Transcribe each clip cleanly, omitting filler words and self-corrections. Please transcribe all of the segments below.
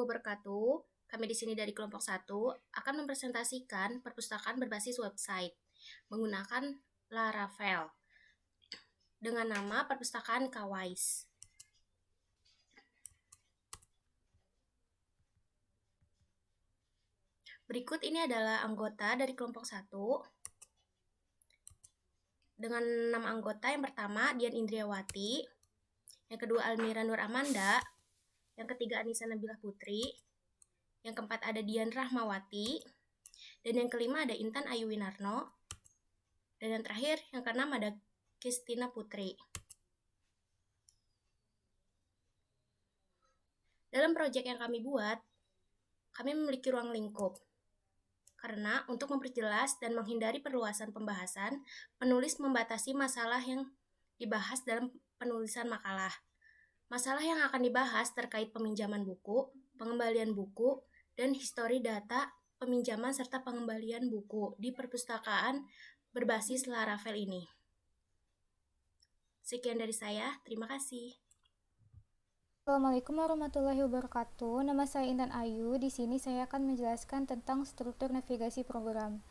wabarakatuh. Kami di sini dari kelompok 1 akan mempresentasikan perpustakaan berbasis website menggunakan Laravel dengan nama Perpustakaan Kawais. Berikut ini adalah anggota dari kelompok 1 dengan 6 anggota. Yang pertama Dian Indriawati, yang kedua Almira Nur Amanda, yang ketiga Anissa Nabilah Putri, yang keempat ada Dian Rahmawati, dan yang kelima ada Intan Ayu Winarno, dan yang terakhir yang keenam ada Kristina Putri. Dalam proyek yang kami buat, kami memiliki ruang lingkup. Karena untuk memperjelas dan menghindari perluasan pembahasan, penulis membatasi masalah yang dibahas dalam penulisan makalah. Masalah yang akan dibahas terkait peminjaman buku, pengembalian buku, dan histori data peminjaman serta pengembalian buku di perpustakaan berbasis Laravel ini. Sekian dari saya, terima kasih. Assalamualaikum warahmatullahi wabarakatuh. Nama saya Intan Ayu. Di sini saya akan menjelaskan tentang struktur navigasi program.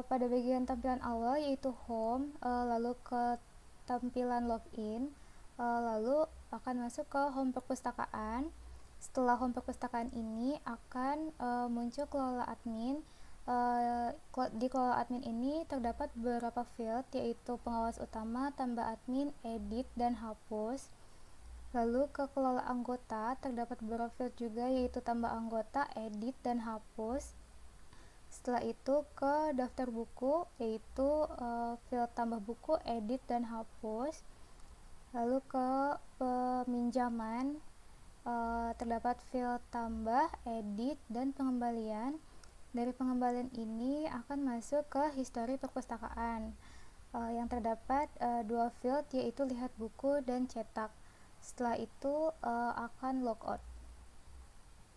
Pada bagian tampilan awal yaitu home, lalu ke tampilan login, lalu akan masuk ke home perpustakaan. Setelah home perpustakaan ini akan muncul kelola admin. Di kelola admin ini terdapat beberapa field, yaitu pengawas utama, tambah admin, edit, dan hapus. Lalu ke kelola anggota terdapat beberapa field juga, yaitu tambah anggota, edit, dan hapus. Setelah itu ke daftar buku, yaitu field tambah buku, edit, dan hapus. Lalu ke peminjaman, terdapat field tambah, edit, dan pengembalian. Dari pengembalian ini akan masuk ke histori perpustakaan, yang terdapat dua field, yaitu lihat buku dan cetak. Setelah itu akan logout.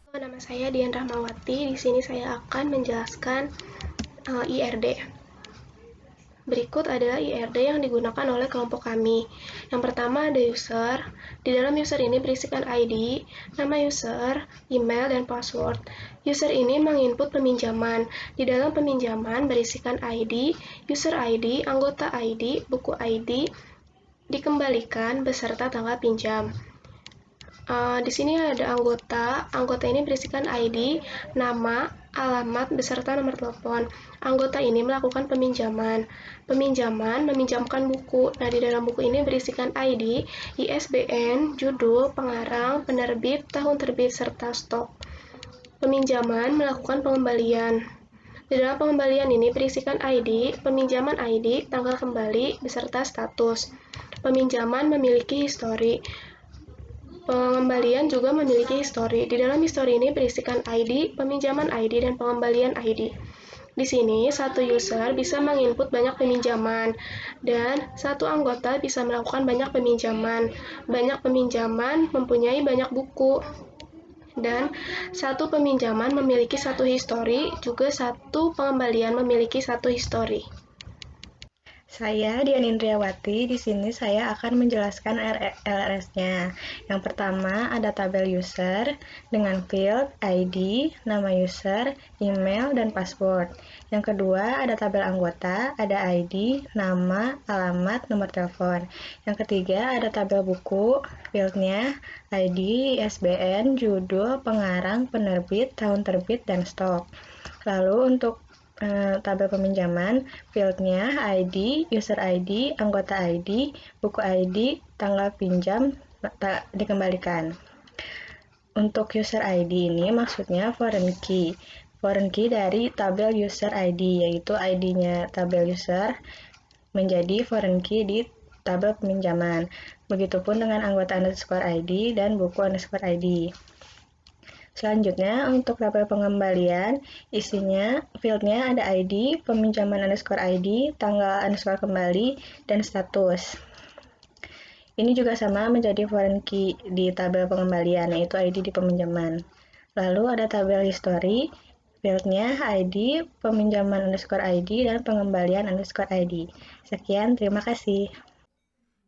Nama saya Dian Rahmawati. Di sini saya akan menjelaskan IRD. Berikut adalah IRD yang digunakan oleh kelompok kami. Yang pertama ada user. Di dalam user ini berisikan ID, nama user, email, dan password. User ini menginput peminjaman. Di dalam peminjaman berisikan ID, user ID, anggota ID, buku ID, dikembalikan beserta tanggal pinjam. Di sini ada anggota ini berisikan ID, nama, alamat, beserta nomor telepon. Anggota ini melakukan peminjaman meminjamkan buku. Nah, di dalam buku ini berisikan ID, ISBN, judul, pengarang, penerbit, tahun terbit, serta stok. Peminjaman melakukan pengembalian. Di dalam pengembalian ini berisikan ID, peminjaman ID, tanggal kembali, beserta status. Peminjaman memiliki histori. Pengembalian juga memiliki histori. Di dalam histori ini berisikan ID, peminjaman ID, dan pengembalian ID. Di sini, satu user bisa menginput banyak peminjaman, dan satu anggota bisa melakukan banyak peminjaman. Banyak peminjaman mempunyai banyak buku, dan satu peminjaman memiliki satu histori, juga satu pengembalian memiliki satu histori. Saya Dian Indriawati. Di sini saya akan menjelaskan LRS-nya. Yang pertama ada tabel user dengan field ID, nama user, email, dan password. Yang kedua ada tabel anggota, ada ID, nama, alamat, nomor telepon. Yang ketiga ada tabel buku, fieldnya ID, ISBN, judul, pengarang, penerbit, tahun terbit, dan stok. Lalu untuk tabel peminjaman, fieldnya ID, user ID, anggota ID, buku ID, tanggal pinjam, dikembalikan. Untuk user ID ini maksudnya foreign key dari tabel user ID, yaitu ID-nya tabel user menjadi foreign key di tabel peminjaman. Begitupun dengan anggota underscore ID dan buku underscore ID. Selanjutnya, untuk tabel pengembalian, isinya fieldnya ada ID, peminjaman underscore ID, tanggal underscore kembali, dan status. Ini juga sama menjadi foreign key di tabel pengembalian, yaitu ID di peminjaman. Lalu ada tabel history, fieldnya ID, peminjaman underscore ID, dan pengembalian underscore ID. Sekian, terima kasih.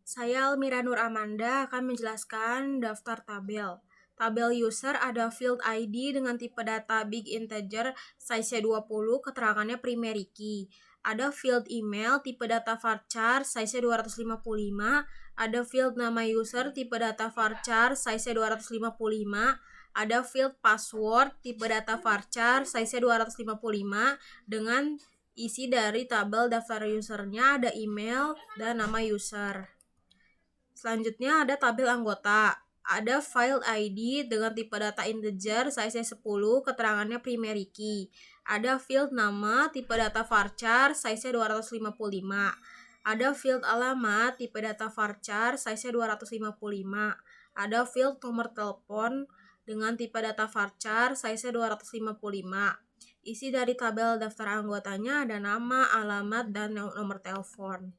Saya Almira Nur Amanda akan menjelaskan daftar tabel. tabel user ada field ID dengan tipe data big integer size 20, keterangannya primary key. Ada field email tipe data varchar size 255, ada field nama user tipe data varchar size 255, ada field password tipe data varchar size 255 dengan isi dari tabel daftar usernya ada email dan nama user. Selanjutnya ada tabel anggota. Ada file ID dengan tipe data integer size 10, keterangannya primary key. Ada field nama tipe data varchar size 255. Ada field alamat tipe data varchar size 255. Ada field nomor telepon dengan tipe data varchar size 255. Isi dari tabel daftar anggotanya ada nama, alamat, dan nomor telepon.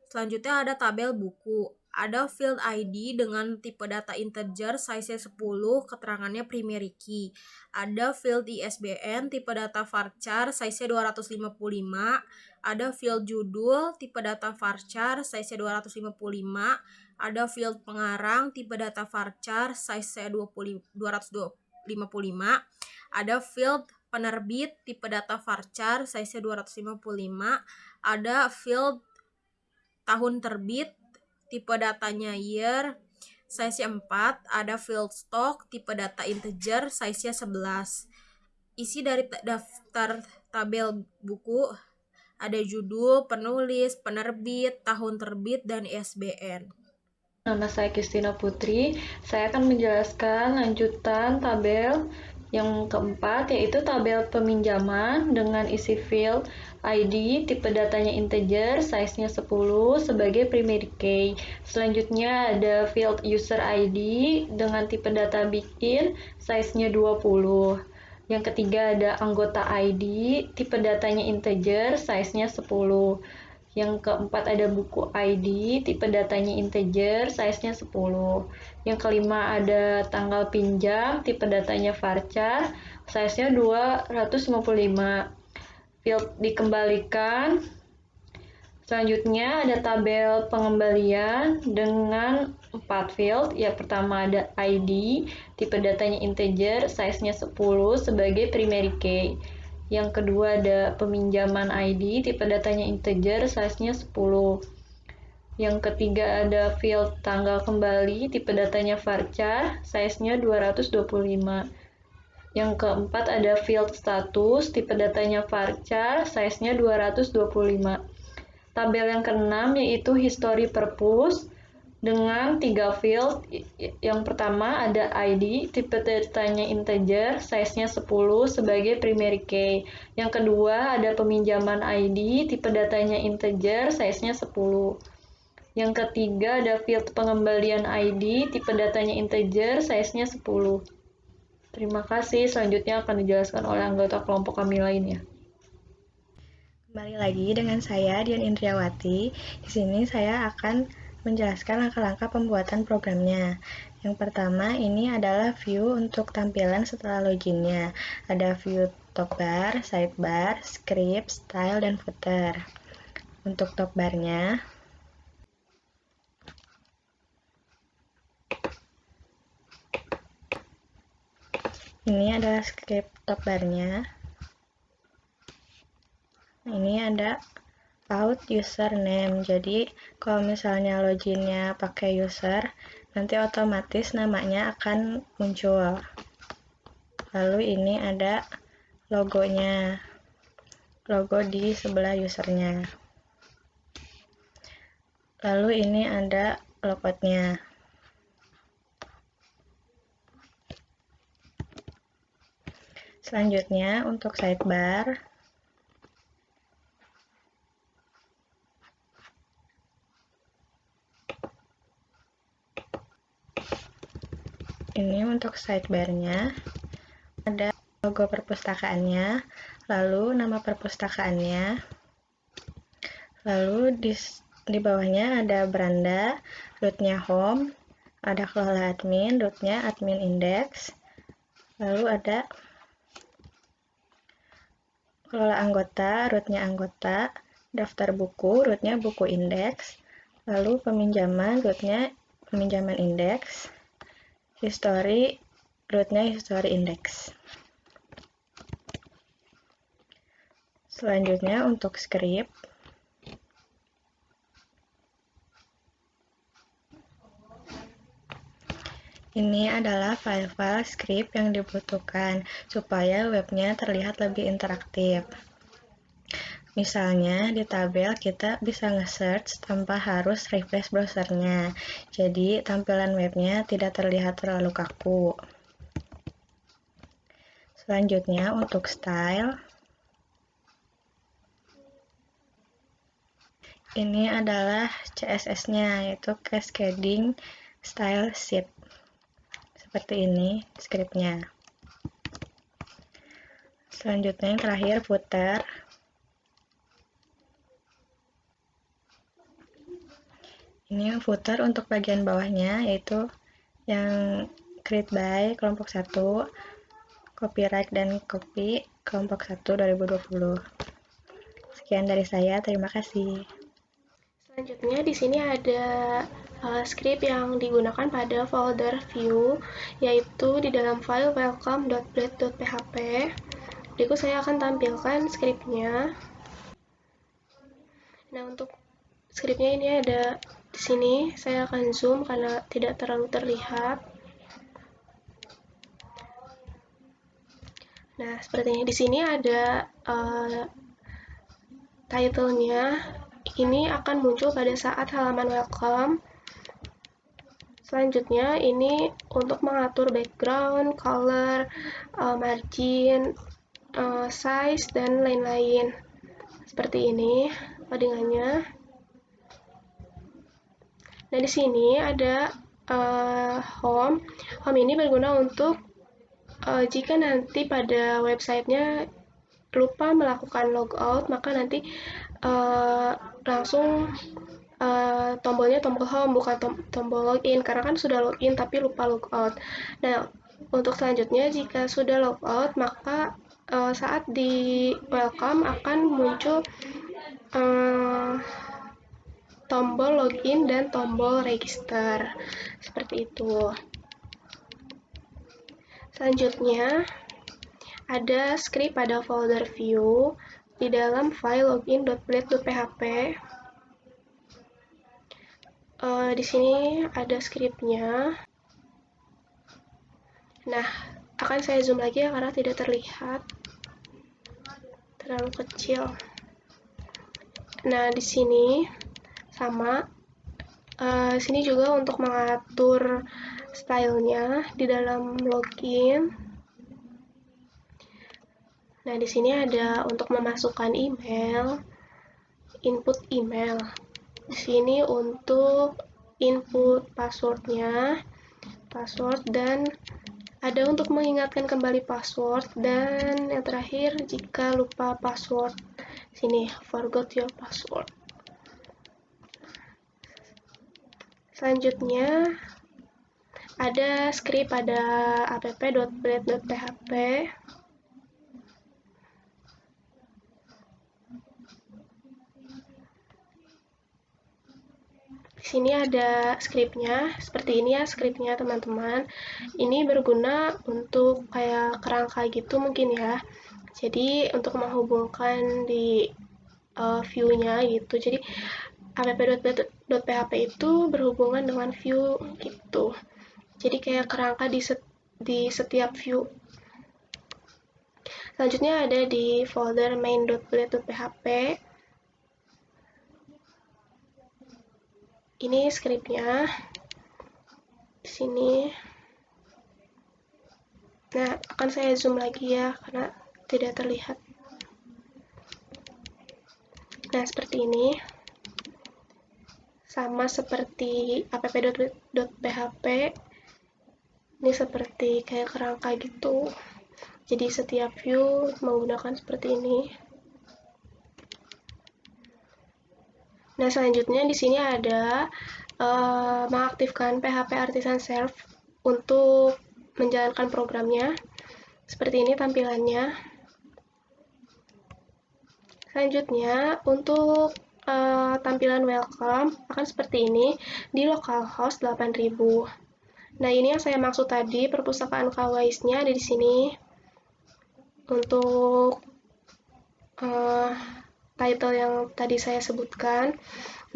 Selanjutnya ada tabel buku. Ada field ID dengan tipe data integer size 10, keterangannya primary key. Ada field ISBN tipe data varchar size 255. Ada field judul tipe data varchar size 255. Ada field pengarang tipe data varchar size 255. Ada field penerbit tipe data varchar size 255. Ada field tahun terbit tipe datanya year size 4, ada field stock tipe data integer size 11. Isi dari daftar tabel buku ada judul, penulis, penerbit, tahun terbit, dan ISBN. Nama saya Kristina Putri. Saya akan menjelaskan lanjutan tabel yang keempat, yaitu tabel peminjaman dengan isi field ID, tipe datanya integer, size-nya 10 sebagai primary key. Selanjutnya ada field user ID dengan tipe data begin, size-nya 20. Yang ketiga ada anggota ID, tipe datanya integer, size-nya 10. Yang keempat ada buku ID, tipe datanya integer, size-nya 10. Yang kelima ada tanggal pinjam, tipe datanya varchar, size-nya 255. Field dikembalikan. Selanjutnya ada tabel pengembalian dengan 4 field. Yang pertama ada ID, tipe datanya integer, size-nya 10 sebagai primary key. Yang kedua ada peminjaman ID, tipe datanya integer, size-nya 10. Yang ketiga ada field tanggal kembali, tipe datanya varchar, size-nya 225. Yang keempat ada field status, tipe datanya varchar, size-nya 225. Tabel yang keenam yaitu history purpose dengan 3 field. Yang pertama ada ID, tipe datanya integer, size-nya 10 sebagai primary key. Yang kedua ada peminjaman ID, tipe datanya integer, size-nya 10. Yang ketiga ada field pengembalian ID, tipe datanya integer, size-nya 10. Terima kasih, selanjutnya akan dijelaskan oleh anggota kelompok kami lainnya. Kembali lagi dengan saya Dian Indriawati. Di sini saya akan menjelaskan langkah-langkah pembuatan programnya. Yang pertama ini adalah view untuk tampilan setelah loginnya. Ada view top bar, sidebar, script, style, dan footer. Untuk top barnya, ini adalah script top barnya. Ini ada out username. Jadi kalau misalnya loginnya pakai user, nanti otomatis namanya akan muncul. Lalu ini ada logonya, logo di sebelah usernya. Lalu ini ada logoutnya. Selanjutnya untuk sidebar, ini untuk sidebarnya ada logo perpustakaannya, lalu nama perpustakaannya, lalu di bawahnya ada beranda, rootnya home, ada kelola admin, rootnya admin index, lalu ada kelola anggota, rootnya anggota, daftar buku, rootnya buku indeks, lalu peminjaman, rootnya peminjaman indeks, history, rootnya history index. Selanjutnya untuk script, ini adalah file-file script yang dibutuhkan supaya webnya terlihat lebih interaktif. Misalnya di tabel kita bisa nge-search tanpa harus refresh browsernya, jadi tampilan webnya tidak terlihat terlalu kaku. Selanjutnya untuk style, ini adalah CSS-nya, yaitu Cascading Style Sheet. Seperti ini scriptnya. Selanjutnya yang terakhir footer. Ini footer untuk bagian bawahnya, yaitu yang create by kelompok 1, copyright dan copy kelompok 1 2020. Sekian dari saya, terima kasih. Selanjutnya di sini ada script yang digunakan pada folder view, yaitu di dalam file welcome.blade.php. Berikut saya akan tampilkan scriptnya. Nah, untuk scriptnya ini ada di sini. Saya akan zoom karena tidak terlalu terlihat. Nah, seperti ini. Di sini ada title-nya. Ini akan muncul pada saat halaman welcome. Selanjutnya, ini untuk mengatur background, color, margin, size, dan lain-lain. Seperti ini paddingannya. Nah, di sini ada home. Home ini berguna untuk jika nanti pada websitenya lupa melakukan logout, maka nanti langsung tombolnya tombol home, bukan tombol login, karena kan sudah login tapi lupa logout. Nah, untuk selanjutnya, jika sudah logout, maka saat di welcome akan muncul tombol login dan tombol register. Seperti itu. Selanjutnya, ada script pada folder view di dalam file login.blade.php. Di sini ada scriptnya. Nah, akan saya zoom lagi ya karena tidak terlihat, terlalu kecil. Nah, di sini sama. Sini juga untuk mengatur stylenya di dalam login. Nah, di sini ada untuk memasukkan email, input email. Di sini untuk input passwordnya, password, dan ada untuk mengingatkan kembali password, dan yang terakhir jika lupa password. Sini, forgot your password. Selanjutnya, ada script pada app.blade.php. Di sini ada scriptnya, seperti ini ya scriptnya teman-teman. Ini berguna untuk kayak kerangka gitu mungkin ya. Jadi untuk menghubungkan di view-nya gitu. Jadi app.php itu berhubungan dengan view gitu. Jadi kayak kerangka di setiap view. Selanjutnya ada di folder main.blade.php. Ini scriptnya di sini. Nah, akan saya zoom lagi ya karena tidak terlihat. Nah, seperti ini. Sama seperti app.php. Ini seperti kayak kerangka gitu. Jadi setiap view menggunakan seperti ini. Nah, selanjutnya di sini ada mengaktifkan PHP Artisan Serve untuk menjalankan programnya. Seperti ini tampilannya. Selanjutnya, untuk tampilan welcome akan seperti ini di localhost 8000. Nah, ini yang saya maksud tadi, perpustakaan Kawais-nya ada di sini. Untuk title yang tadi saya sebutkan.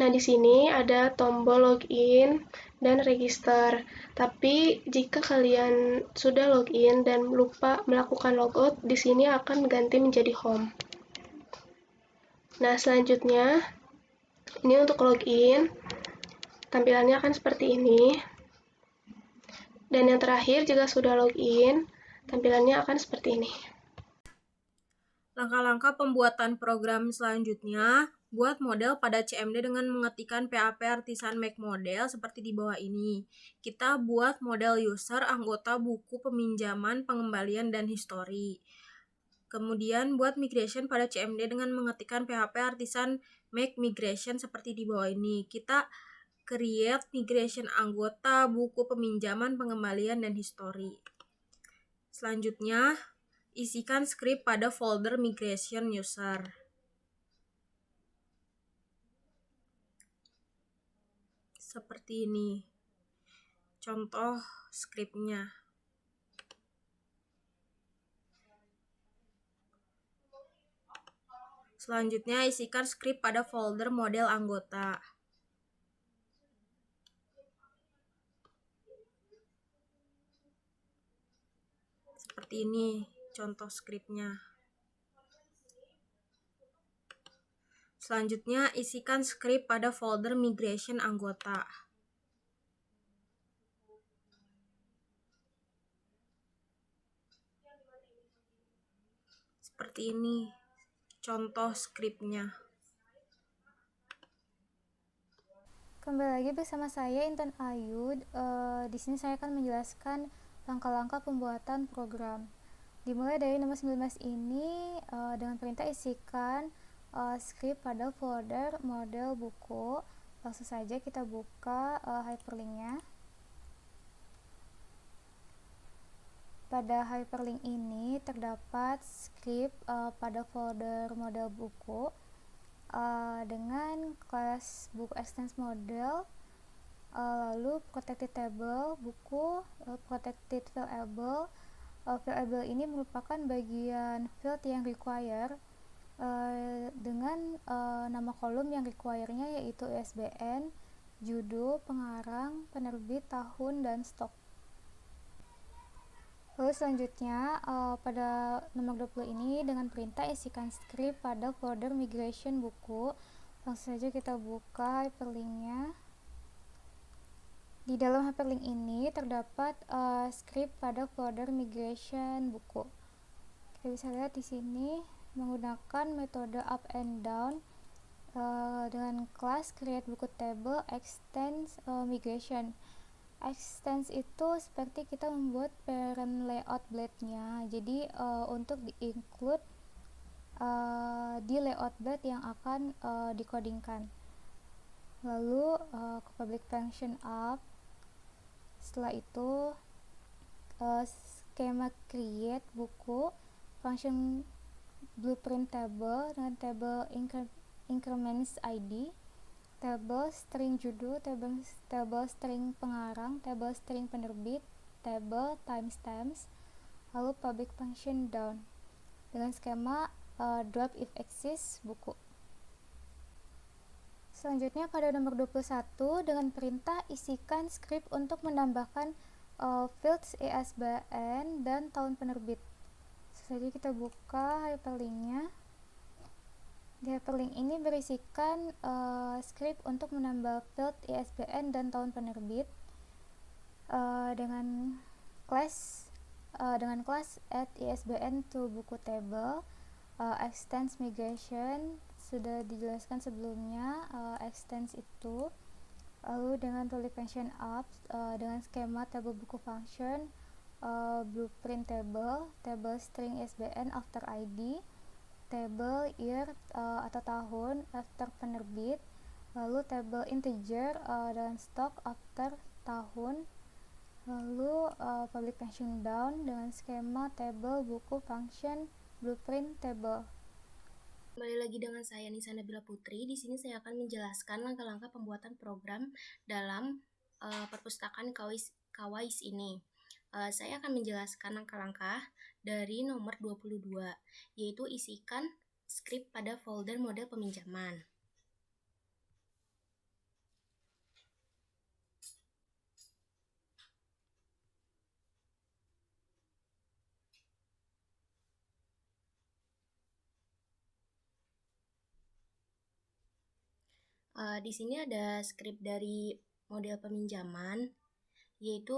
Nah, di sini ada tombol login dan register. Tapi jika kalian sudah login dan lupa melakukan logout, di sini akan ganti menjadi home. Nah, selanjutnya ini untuk login. Tampilannya akan seperti ini. Dan yang terakhir jika sudah login, tampilannya akan seperti ini. Langkah-langkah pembuatan program selanjutnya, buat model pada CMD dengan mengetikkan PHP Artisan Make Model seperti di bawah ini. Kita buat model user, anggota, buku, peminjaman, pengembalian, dan history. Kemudian buat migration pada CMD dengan mengetikkan PHP Artisan Make Migration seperti di bawah ini. Kita create migration anggota, buku, peminjaman, pengembalian, dan history. Selanjutnya, isikan script pada folder migration user. Seperti ini. Contoh scriptnya. Selanjutnya, isikan script pada folder model anggota. Seperti ini contoh scriptnya. Selanjutnya, isikan script pada folder migration anggota. Seperti ini contoh scriptnya. Kembali lagi bersama saya Intan Ayu. Di sini saya akan menjelaskan langkah-langkah pembuatan program. Dimulai dari nomor 19 ini, dengan perintah isikan script pada folder model buku. Langsung saja kita buka hyperlinknya. Pada hyperlink ini terdapat script pada folder model buku dengan kelas buku extends model, lalu protected table buku, protected variable. Variable ini merupakan bagian field yang require dengan nama kolom yang require-nya yaitu ISBN, judul, pengarang, penerbit, tahun, dan stok. Lalu selanjutnya pada nomor 20 ini dengan perintah isikan script pada folder migration buku. Langsung saja kita buka hyperlinknya. Di dalam hyperlink ini terdapat script pada folder migration buku. Kita bisa lihat di sini menggunakan metode up and down dengan kelas create buku table extends migration. Extends itu seperti kita membuat parent layout blade-nya. Jadi untuk di-include di layout blade yang akan dikodingkan. Lalu ke public function up. Setelah itu skema create buku, function blueprint table dengan table increments ID, table string judul, table string pengarang, table string penerbit, table timestamps, lalu public function down dengan skema drop if exists buku. Selanjutnya pada nomor 21 dengan perintah isikan script untuk menambahkan fields ISBN dan tahun penerbit. Jadi kita buka hyperlinknya. Di hyperlink ini berisikan script untuk menambah field ISBN dan tahun penerbit dengan class add ISBN to buku table, extends migration sudah dijelaskan sebelumnya, extends itu. Lalu dengan public function up dengan skema table buku function, blueprint table, table string ISBN after ID, table year atau tahun after penerbit, lalu table integer dan stock after tahun, lalu public function down dengan skema table buku function blueprint table. Kembali lagi dengan saya Nisa Nabila Putri. Di sini saya akan menjelaskan langkah-langkah pembuatan program dalam perpustakaan KWISE ini. Saya akan menjelaskan langkah-langkah dari nomor 22, yaitu isikan skrip pada folder model peminjaman. Di sini ada skrip dari model peminjaman, yaitu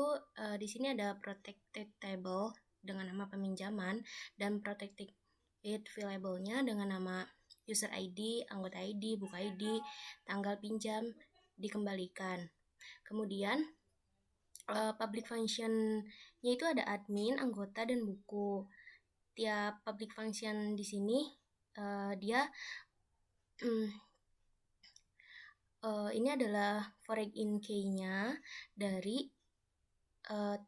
di sini ada protected table dengan nama peminjaman dan protected variable-nya dengan nama user ID, anggota ID, buku ID, tanggal pinjam, dikembalikan. Kemudian public function-nya itu ada admin, anggota, dan buku. Tiap public function di sini dia ini adalah foreign in key-nya dari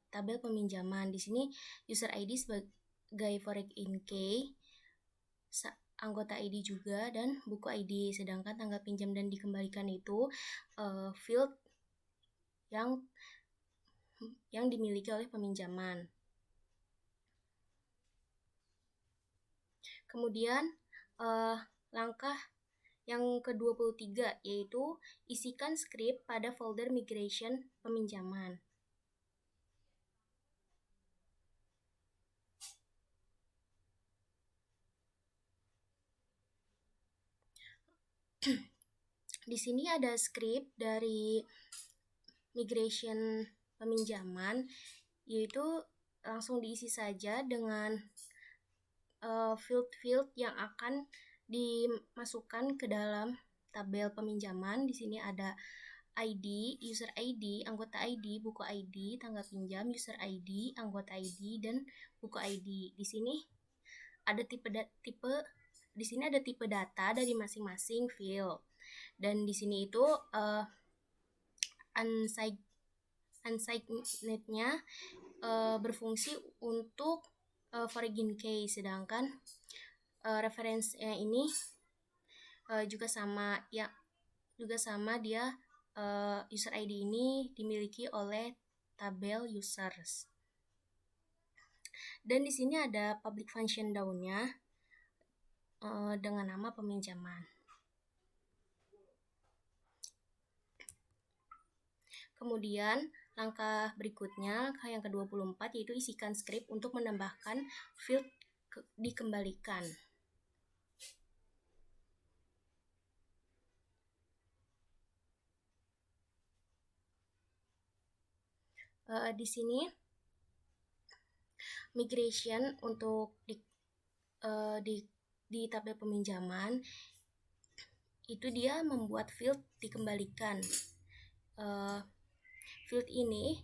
tabel peminjaman. Di sini user ID sebagai foreign in key, anggota ID juga, dan buku ID. Sedangkan tanggal pinjam dan dikembalikan itu field yang dimiliki oleh peminjaman. Kemudian langkah yang ke-23 yaitu isikan skrip pada folder migration peminjaman. Di sini ada skrip dari migration peminjaman, yaitu langsung diisi saja dengan field-field yang akan dimasukkan ke dalam tabel peminjaman. Di sini ada ID, user ID, anggota ID, buku ID, tanggal pinjam, user ID, anggota ID, dan buku ID. Di sini ada tipe data dari masing-masing field. Dan di sini itu unsigned-nya berfungsi untuk foreign key, sedangkan referensinya ini juga sama dia user ID ini dimiliki oleh tabel users. Dan di sini ada public function down-nya dengan nama peminjaman. Kemudian langkah berikutnya, langkah yang ke-24, yaitu isikan skrip untuk menambahkan field dikembalikan. Di sini migration untuk di tabel peminjaman itu dia membuat field dikembalikan. Field ini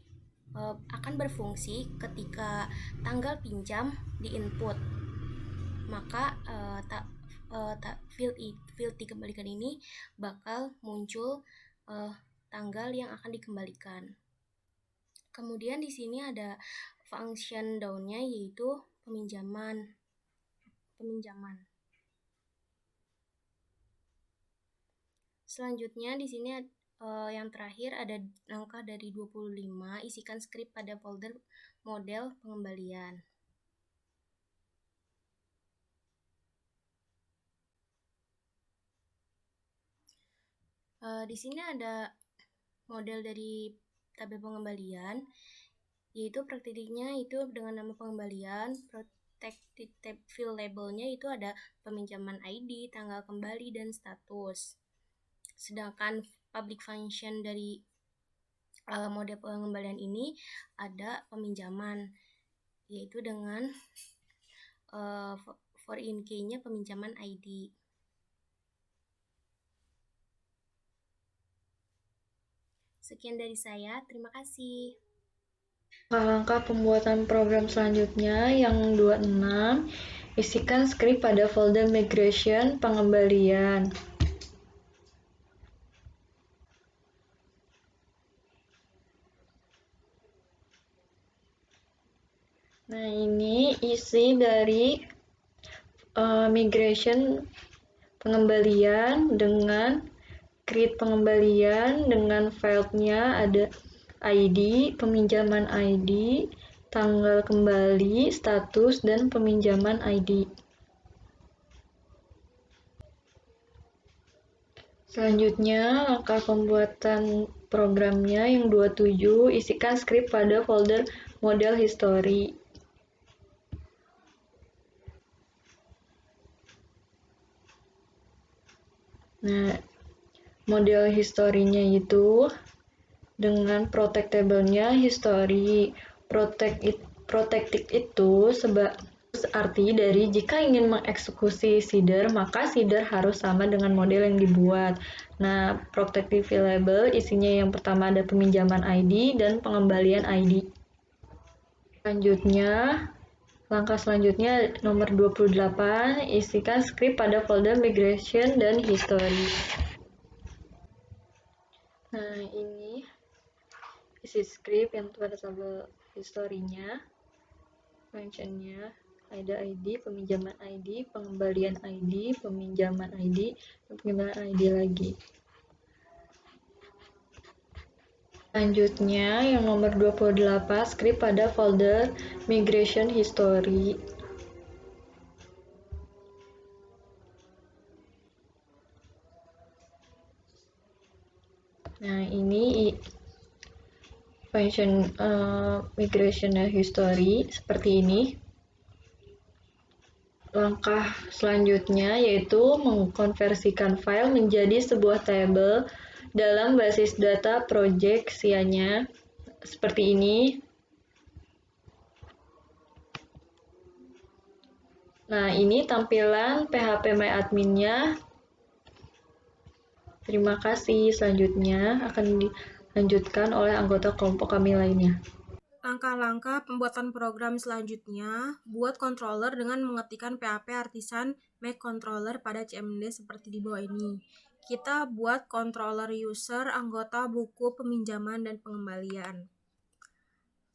akan berfungsi ketika tanggal pinjam di input, maka field dikembalikan ini bakal muncul tanggal yang akan dikembalikan. Kemudian di sini ada function down-nya, yaitu peminjaman. Selanjutnya di sini yang terakhir ada langkah dari 25, isikan skrip pada folder model pengembalian. Di sini ada model dari tabel pengembalian, yaitu praktiknya itu dengan nama pengembalian. Protected field label-nya itu ada peminjaman ID, tanggal kembali, dan status. Sedangkan public function dari model pengembalian ini ada peminjaman, yaitu dengan foreign key-nya peminjaman ID. Sekian dari saya, terima kasih. Langkah pembuatan program selanjutnya yang 26, isikan skrip pada folder migration pengembalian. Nah, ini isi dari migration pengembalian dengan create pengembalian dengan filenya ada ID, peminjaman ID, tanggal kembali, status, dan peminjaman ID. Selanjutnya, langkah pembuatan programnya yang 27, isikan skrip pada folder model history. Nah, model historinya itu dengan protectable-nya history. Protected itu arti dari jika ingin mengeksekusi seeder, maka seeder harus sama dengan model yang dibuat. Nah, protective variable isinya yang pertama ada peminjaman ID dan pengembalian ID. Langkah selanjutnya nomor 28, isikan skrip pada folder migration dan history. Nah, ini isi skrip yang pada tabel historinya, functionnya ada ID, peminjaman ID, pengembalian ID, peminjaman ID, dan pengembalian ID lagi. Selanjutnya, yang nomor 28, skrip pada folder migration history. Nah, ini function migration history seperti ini. Langkah selanjutnya yaitu mengkonversikan file menjadi sebuah tabel dalam basis data proyeksiannya seperti ini. Nah, ini tampilan phpMyAdmin-nya. Terima kasih. Selanjutnya akan dilanjutkan oleh anggota kelompok kami lainnya. Langkah-langkah pembuatan program selanjutnya, buat controller dengan mengetikkan PHP Artisan Make Controller pada CMD seperti di bawah ini. Kita buat controller user, anggota, buku, peminjaman, dan pengembalian.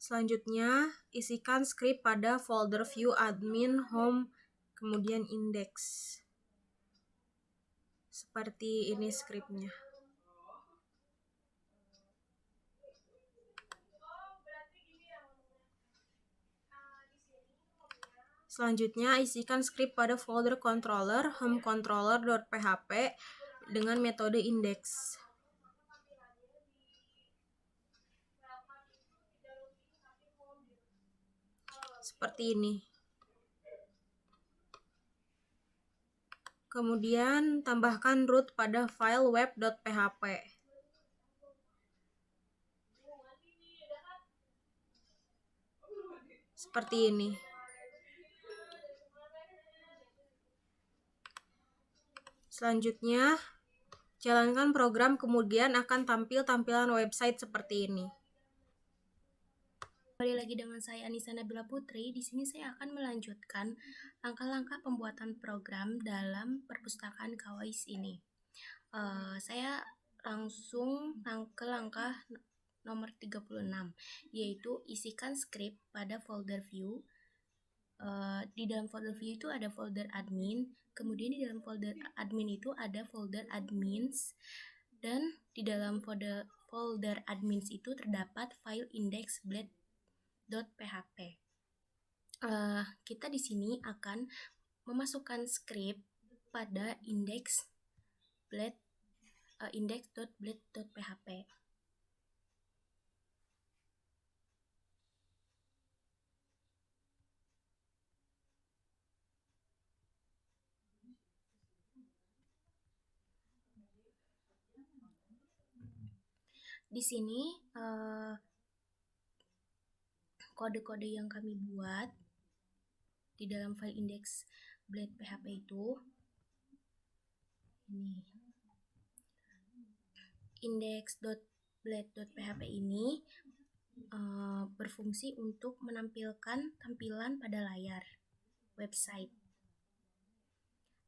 Selanjutnya, isikan skrip pada folder view admin, home, kemudian index. Seperti ini skripnya. Selanjutnya, isikan skrip pada folder controller homecontroller.php dengan metode index. Seperti ini. Kemudian, tambahkan root pada file web.php. Seperti ini. Selanjutnya, jalankan program, kemudian akan tampil tampilan website seperti ini. Kembali lagi dengan saya Anissa Nabila Putri. Di sini saya akan melanjutkan langkah-langkah pembuatan program dalam perpustakaan Kawais ini. Saya langsung ke langkah nomor 36, yaitu isikan skrip pada folder view. Di dalam folder view itu ada folder admin, kemudian di dalam folder admin itu ada folder admins, dan di dalam folder admins itu terdapat file index.blade.php. Kita di sini akan memasukkan skrip pada index.blade.php. Di sini kode-kode yang kami buat di dalam file index.blade.php itu ini. Index.blade.php ini berfungsi untuk menampilkan tampilan pada layar website.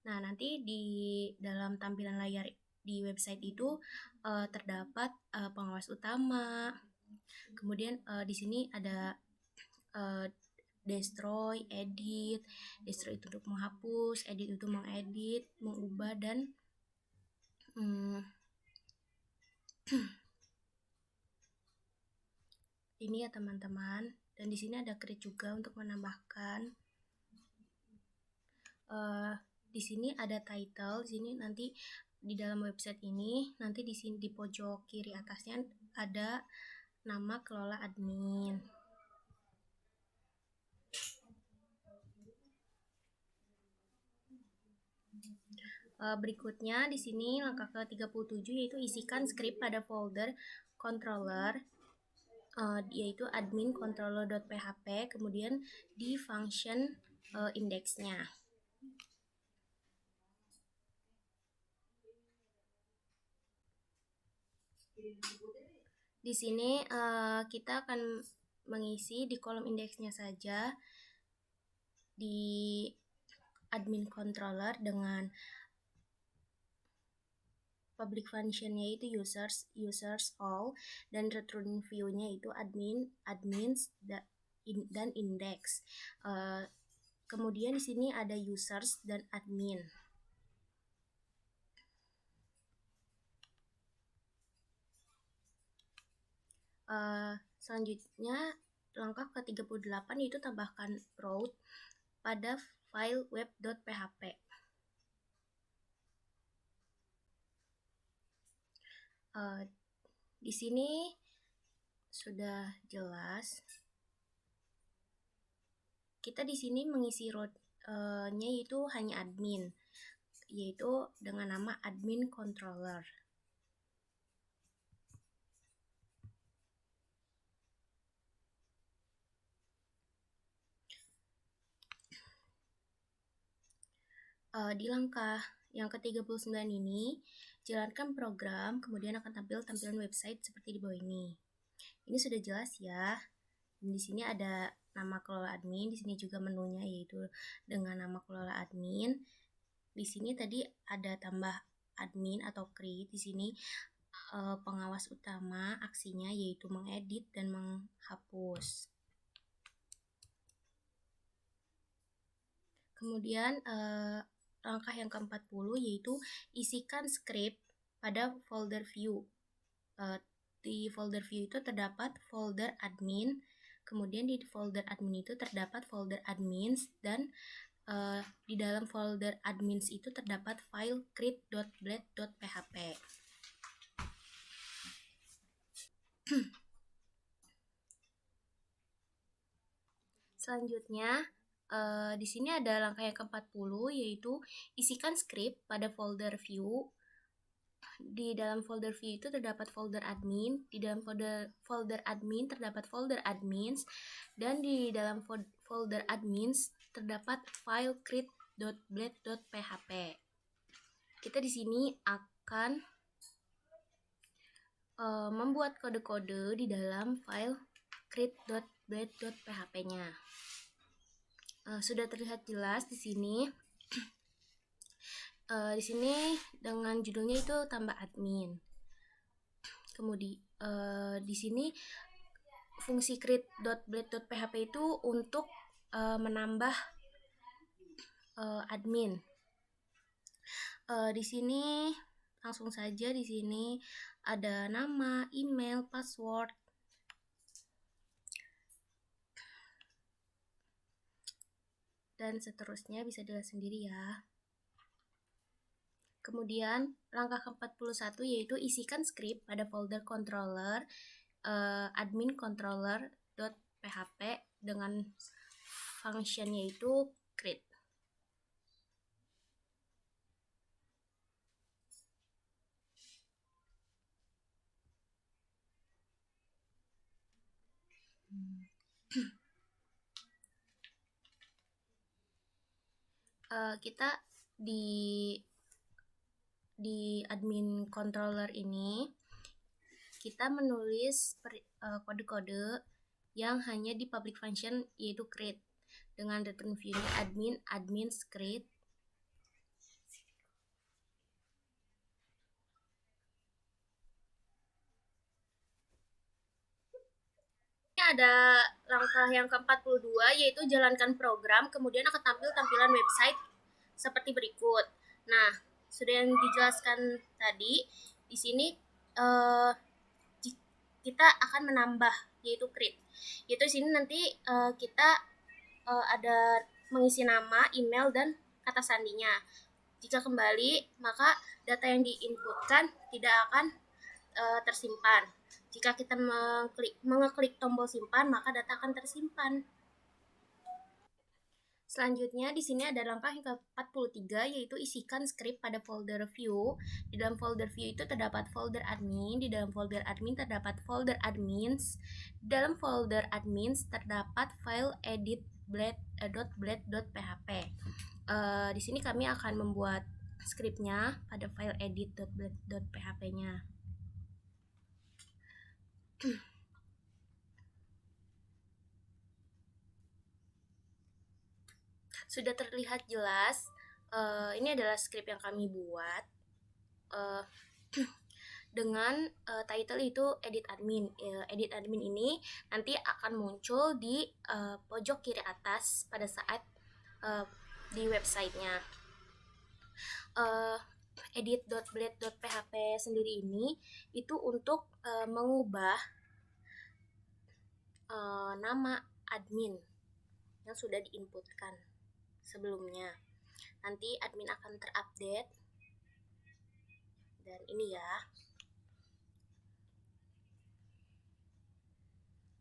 Nah, nanti di dalam tampilan layar di website itu terdapat pengawas utama. Kemudian di sini ada destroy, edit. Destroy itu untuk menghapus, edit itu mengedit, mengubah, dan ini ya teman-teman. Dan di sini ada create juga untuk menambahkan. Di sini ada title. Di sini nanti di dalam website ini nanti di sini di pojok kiri atasnya ada nama kelola admin. Berikutnya di sini langkah ke-37 yaitu isikan script pada folder controller yaitu admin controller.php, kemudian di function indeksnya. Di sini kita akan mengisi di kolom indeksnya saja di admin controller dengan public function-nya itu users all, dan return view-nya itu admins dan index. Kemudian di sini ada users dan admin. Selanjutnya langkah ke-38 yaitu tambahkan route pada file web.php. Di sini sudah jelas. Kita di sini mengisi route-nya itu hanya admin, yaitu dengan nama admin controller. Di langkah yang ke-39 ini, jalankan program, kemudian akan tampil tampilan website seperti di bawah ini. Ini sudah jelas ya. Di sini ada nama kelola admin, di sini juga menunya yaitu dengan nama kelola admin. Di sini tadi ada tambah admin atau create. Di sini pengawas utama aksinya yaitu mengedit dan menghapus. Kemudian langkah yang ke-40 yaitu isikan script pada folder view. Di folder view itu terdapat folder admin, kemudian di folder admin itu terdapat folder admins, dan di dalam folder admins itu terdapat file create.blade.php. Selanjutnya di sini ada langkah yang ke-40 yaitu isikan script pada folder view. Di dalam folder view itu terdapat folder admin, di dalam folder admin terdapat folder admins, dan di dalam folder admins terdapat file create.blade.php. Kita di sini akan membuat kode-kode di dalam file create.blade.php-nya. Sudah terlihat jelas di sini. Di sini dengan judulnya itu tambah admin. Kemudian di sini fungsi create.blade.php itu untuk menambah admin. Di sini langsung saja di sini ada nama, email, password. Dan seterusnya bisa dilihat sendiri ya. Kemudian langkah ke-41 yaitu isikan script pada folder controller admin controller.php dengan function yaitu create. Kita di admin controller ini kita menulis kode-kode yang hanya di public function yaitu create dengan return view admins create. Ini ada langkah yang ke-42 yaitu jalankan program, kemudian akan tampil tampilan website seperti berikut. Nah, sudah yang dijelaskan tadi, di sini kita akan menambah yaitu create. Yaitu sini nanti kita ada mengisi nama, email, dan kata sandinya. Jika kembali, maka data yang diinputkan tidak akan tersimpan. Jika kita mengeklik tombol simpan, maka data akan tersimpan. Selanjutnya di sini ada langkah yang ke-43, yaitu isikan skrip pada folder view. Di dalam folder view itu terdapat folder admin, di dalam folder admin terdapat folder admins. Di dalam folder admins terdapat file edit.blade.php. Di sini kami akan membuat skripnya pada file edit.blade.php-nya. Sudah terlihat jelas, ini adalah skrip yang kami buat dengan title itu edit admin. Edit admin ini nanti akan muncul di pojok kiri atas pada saat di websitenya. Edit.blade.php sendiri ini itu untuk mengubah nama admin yang sudah diinputkan sebelumnya. Nanti admin akan terupdate, dan ini ya.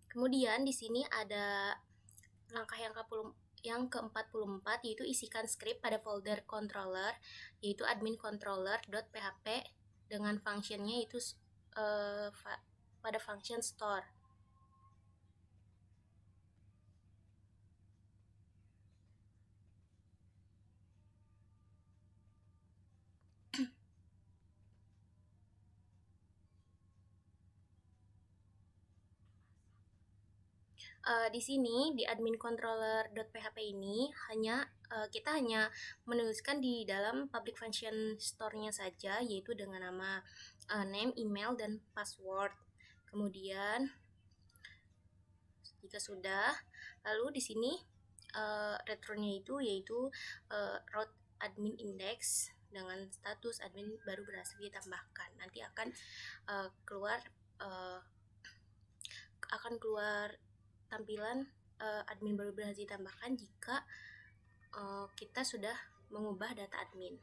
Kemudian di sini ada langkah yang ke-44, yaitu isikan skrip pada folder controller, yaitu admin controller.php dengan functionnya itu pada function store. Di sini di admin controller.php ini kita hanya menuliskan di dalam public function store-nya saja, yaitu dengan nama name, email, dan password. Kemudian jika sudah, lalu di sini return-nya yaitu root admin index dengan status admin baru berhasil ditambahkan. Nanti akan keluar tampilan admin baru berhasil ditambahkan jika kita sudah mengubah data admin.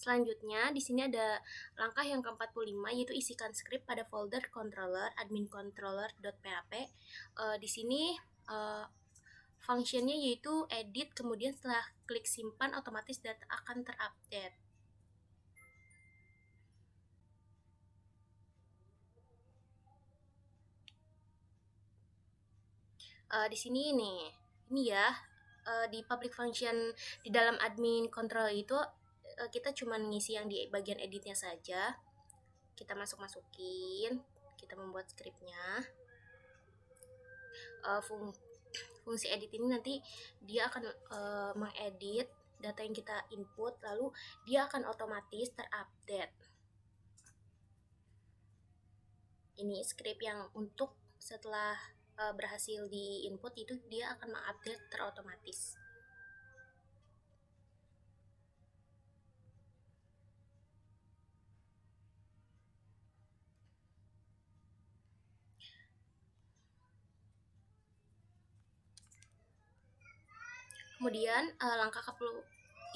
Selanjutnya di sini ada langkah yang ke-45, yaitu isikan skrip pada folder controller admin controller.php. Di sini functionnya yaitu edit, kemudian setelah klik simpan otomatis data akan terupdate. Di sini ini ya, di public function di dalam admin control itu kita cuma ngisi yang di bagian editnya saja. Kita masukin, kita membuat skripnya. Fungsi edit ini nanti dia akan mengedit data yang kita input, lalu dia akan otomatis terupdate. Ini skrip yang untuk setelah berhasil di input itu dia akan mengupdate terotomatis. Kemudian langkah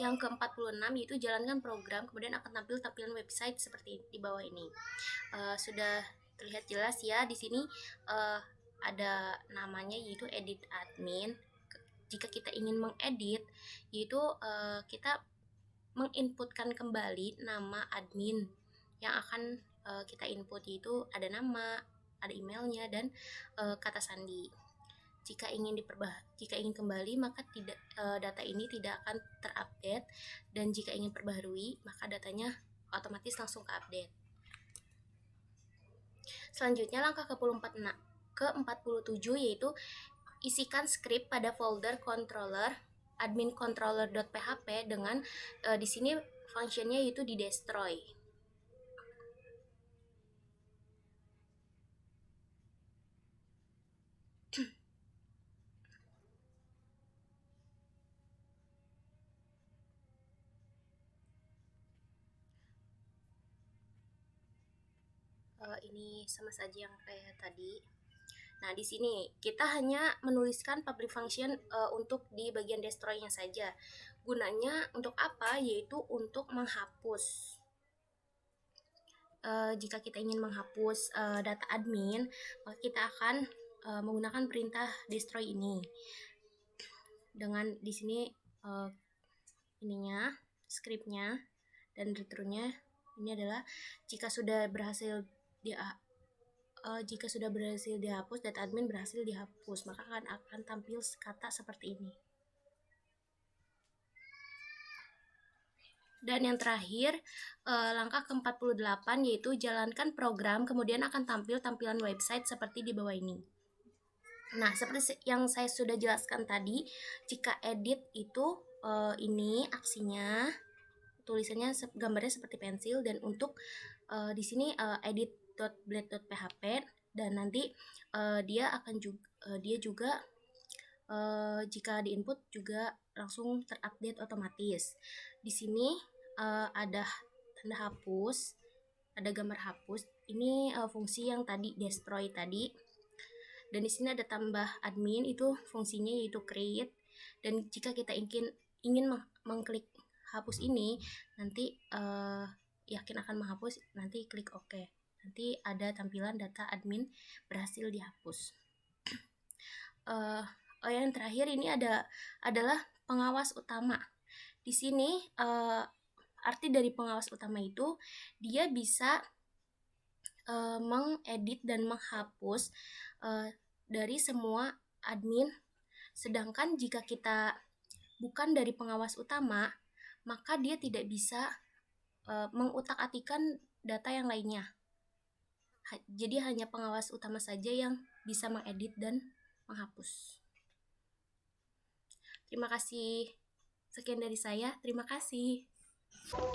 yang ke-46 yaitu jalankan program, kemudian akan tampil tampilan website seperti di bawah ini. Sudah terlihat jelas ya, di sini ada namanya yaitu edit admin. Jika kita ingin mengedit, yaitu kita menginputkan kembali nama admin yang akan kita input, yaitu ada nama, ada emailnya, dan kata sandi. Jika ingin kembali, maka data ini tidak akan terupdate, dan jika ingin perbaharui, maka datanya otomatis langsung ke update. Selanjutnya langkah ke-47 yaitu isikan skrip pada folder controller admin controller.php dengan di sini functionnya yaitu di destroy. ini sama saja yang kayak tadi. Nah, di sini kita hanya menuliskan public function untuk di bagian destroy-nya saja. Gunanya untuk apa? Yaitu untuk menghapus. Jika kita ingin menghapus data admin, maka kita akan menggunakan perintah destroy ini. Dengan di sini ininya, scriptnya dan return-nya ini adalah jika sudah berhasil dihapus, data admin berhasil dihapus, maka akan tampil kata seperti ini. Dan yang terakhir, langkah ke-48 yaitu jalankan program, kemudian akan tampil tampilan website seperti di bawah ini. Nah, seperti yang saya sudah jelaskan tadi, jika edit itu ini aksinya, tulisannya gambarnya seperti pensil, dan untuk di sini edit.blade.php, dan nanti dia juga jika di input juga langsung terupdate otomatis. Di sini ada tanda hapus, ada gambar hapus. Ini fungsi yang tadi destroy tadi. Dan di sini ada tambah admin, itu fungsinya yaitu create. Dan jika kita ingin mengklik hapus ini, nanti yakin akan menghapus, nanti klik OK. Nanti ada tampilan data admin berhasil dihapus. Yang terakhir ini adalah pengawas utama. Di sini arti dari pengawas utama itu dia bisa mengedit dan menghapus dari semua admin. Sedangkan jika kita bukan dari pengawas utama, maka dia tidak bisa mengutak-atikkan data yang lainnya. Jadi hanya pengawas utama saja yang bisa mengedit dan menghapus. Terima kasih. Sekian dari saya. Terima kasih.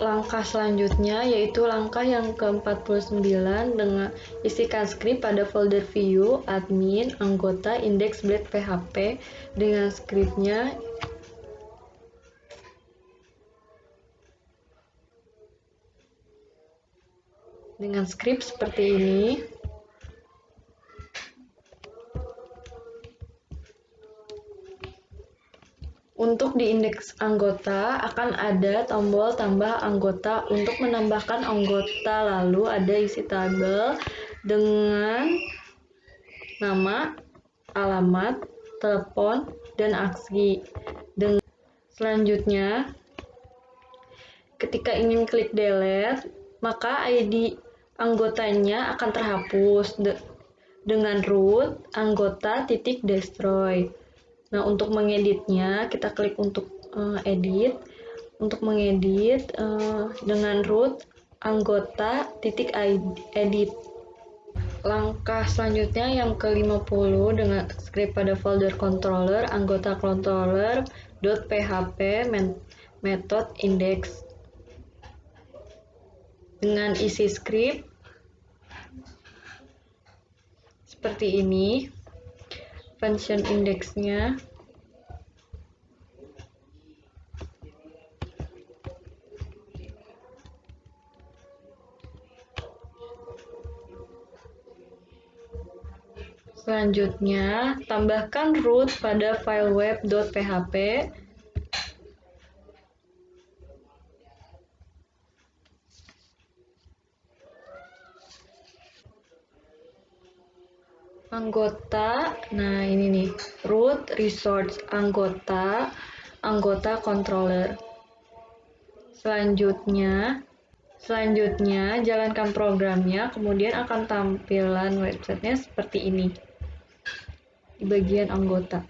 Langkah selanjutnya yaitu langkah yang ke-49 dengan isikan skrip pada folder view, admin, anggota, index blade PHP dengan skripnya. Dengan skrip seperti ini. Untuk di indeks anggota akan ada tombol tambah anggota untuk menambahkan anggota, lalu ada isi tabel dengan nama, alamat, telepon, dan aksi. Selanjutnya, ketika ingin klik delete, maka ID anggotanya akan terhapus dengan root anggota destroy. Nah, untuk mengeditnya, kita klik untuk edit. Untuk mengedit dengan root anggota edit. Langkah selanjutnya yang ke-50 dengan script pada folder controller, anggota controller.php method index. Dengan isi script seperti ini. Function index-nya. Selanjutnya, tambahkan root pada file web.php. Anggota, nah ini nih, root resource anggota controller. Selanjutnya jalankan programnya, kemudian akan tampilan websitenya seperti ini di bagian anggota.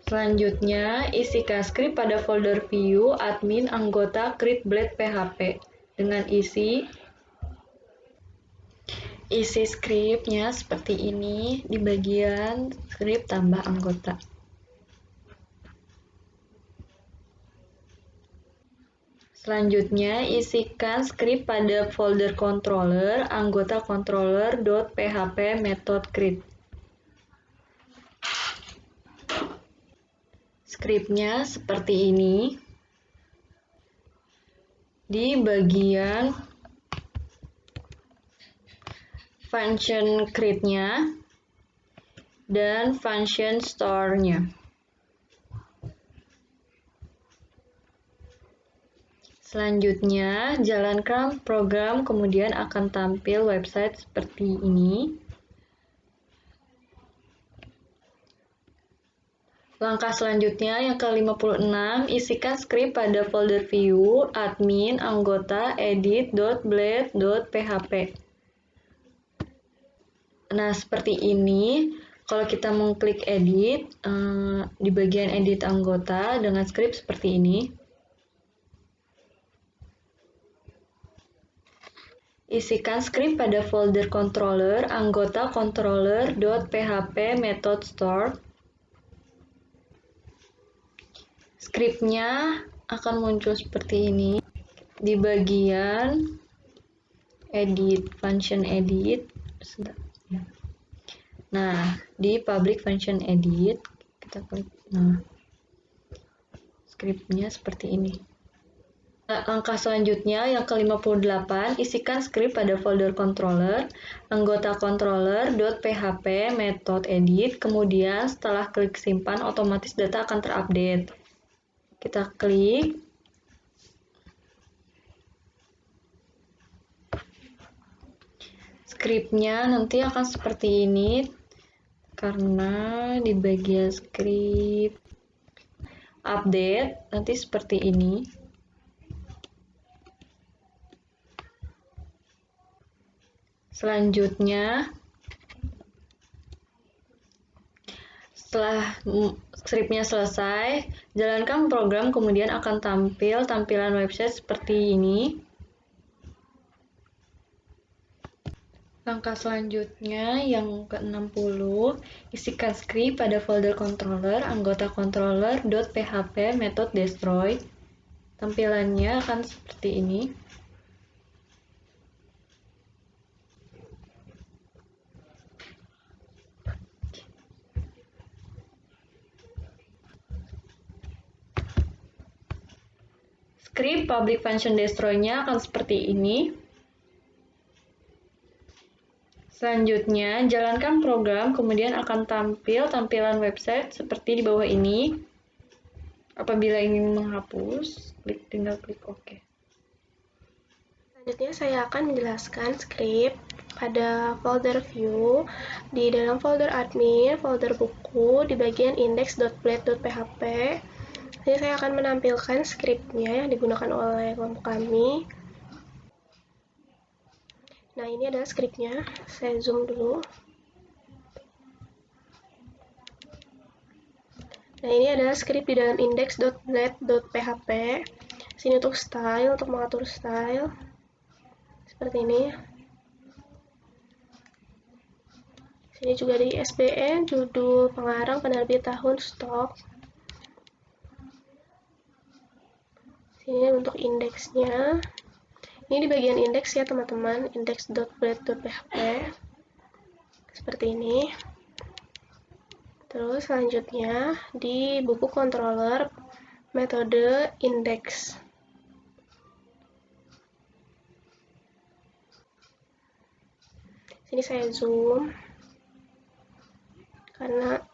Selanjutnya, isikan script pada folder view, admin, anggota, create blade PHP dengan isi scriptnya seperti ini di bagian script tambah anggota. Selanjutnya, isikan script pada folder controller, anggota controller.php method create. Scriptnya seperti ini. di bagian function create-nya dan function store-nya. Selanjutnya, jalankan program, kemudian akan tampil website seperti ini. Langkah selanjutnya yang ke-56, isikan skrip pada folder view, admin, anggota, edit.blade.php. Nah, seperti ini. Kalau kita mengklik edit, di bagian edit anggota dengan skrip seperti ini. Isikan skrip pada folder controller, anggota controller.php method store. Skripnya akan muncul seperti ini di bagian edit, function edit. Nah, di public function edit kita klik. Nah, skripnya seperti ini. Nah, langkah selanjutnya yang ke-58, isikan skrip pada folder controller, anggota controller.php method edit, kemudian setelah klik simpan, otomatis data akan terupdate. Kita klik. Skripnya nanti akan seperti ini, karena di bagian skrip update nanti seperti ini. Selanjutnya, setelah skripnya selesai, jalankan program, kemudian akan tampil tampilan website seperti ini. Langkah selanjutnya yang ke-60, isikan skrip pada folder controller, anggota controller.php method destroy. Tampilannya akan seperti ini. Skrip public function destroy-nya akan seperti ini. Selanjutnya, jalankan program, kemudian akan tampil tampilan website seperti di bawah ini. Apabila ingin menghapus, tinggal klik OK. Selanjutnya saya akan menjelaskan skrip pada folder view, di dalam folder admin, folder buku, di bagian index.blade.php. Jadi saya akan menampilkan skripnya yang digunakan oleh kelompok kami. Nah, ini adalah skripnya. Saya zoom dulu. Nah, ini adalah skrip di dalam index.blade.php. Sini untuk style, untuk mengatur style. Seperti ini. Sini juga di ISBN, judul, pengarang, penerbit, tahun, stok. Sini untuk indeksnya. Ini di bagian indeks ya teman-teman, index.blade.php. Seperti ini. Terus selanjutnya di buku controller metode index. Sini saya zoom karena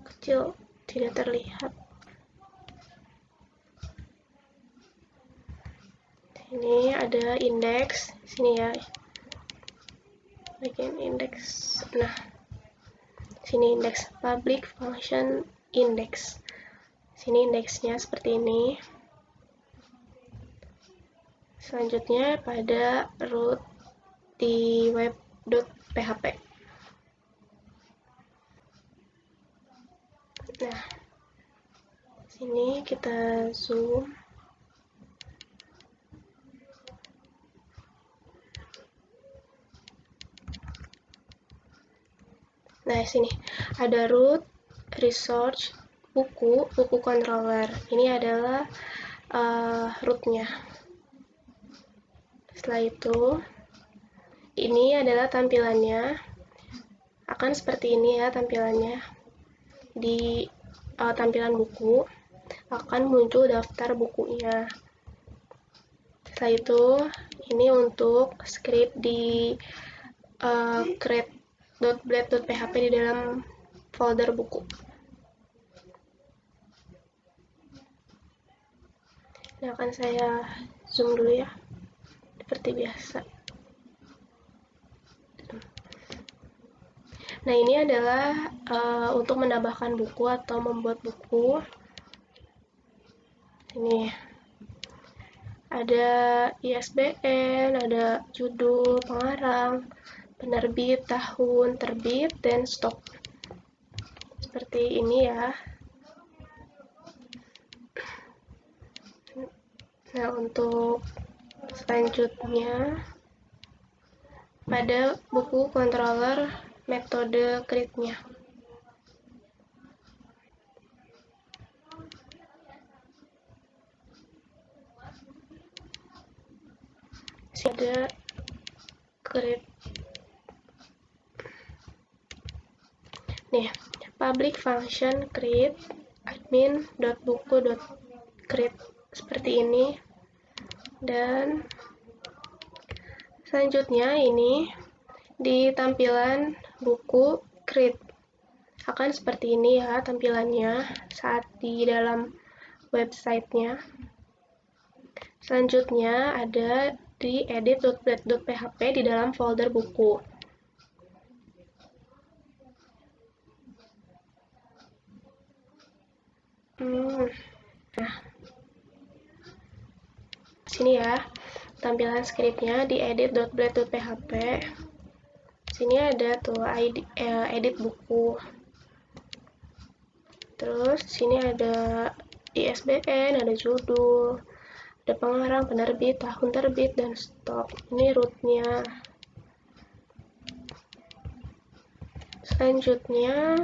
kecil tidak terlihat. Ini ada indeks, sini ya, bagian indeks. Nah, sini indeks public function index. Sini indeksnya seperti ini. Selanjutnya pada root di web.php. Nah, sini kita zoom. Nah, sini ada root, resource, buku controller. Ini adalah rootnya. Setelah itu, ini adalah tampilannya. Akan seperti ini ya tampilannya. Di tampilan buku akan muncul daftar bukunya. Setelah itu, ini untuk script di create.blade.php di dalam folder buku. Ini akan saya zoom dulu ya, seperti biasa. Nah, ini adalah untuk menambahkan buku atau membuat buku. Ini ada ISBN, ada judul, pengarang, penerbit, tahun, terbit, dan stok. Seperti ini ya. Nah, untuk selanjutnya, pada buku controller metode create-nya. Ada create. Nih, public function create admin.buku.create seperti ini. Dan selanjutnya ini di tampilan buku create akan seperti ini ya tampilannya saat di dalam websitenya. Selanjutnya ada di edit.blade.php di dalam folder buku. Nah, sini ya tampilan scriptnya di edit.blade.php. Sini ada tuh edit buku. Terus sini ada ISBN, ada judul, ada pengarang, penerbit, tahun terbit, dan stok. Ini rootnya. Selanjutnya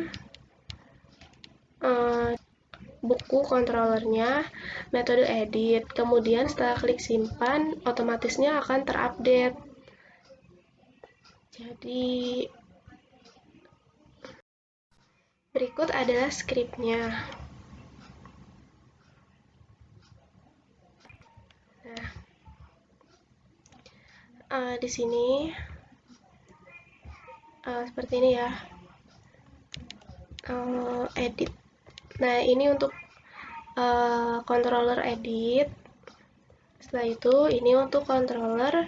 buku controllernya metode edit. Kemudian setelah klik simpan, otomatisnya akan terupdate. Jadi berikut adalah scriptnya. Nah, di sini seperti ini ya. Edit. Nah, ini untuk controller edit. Setelah itu, ini untuk controller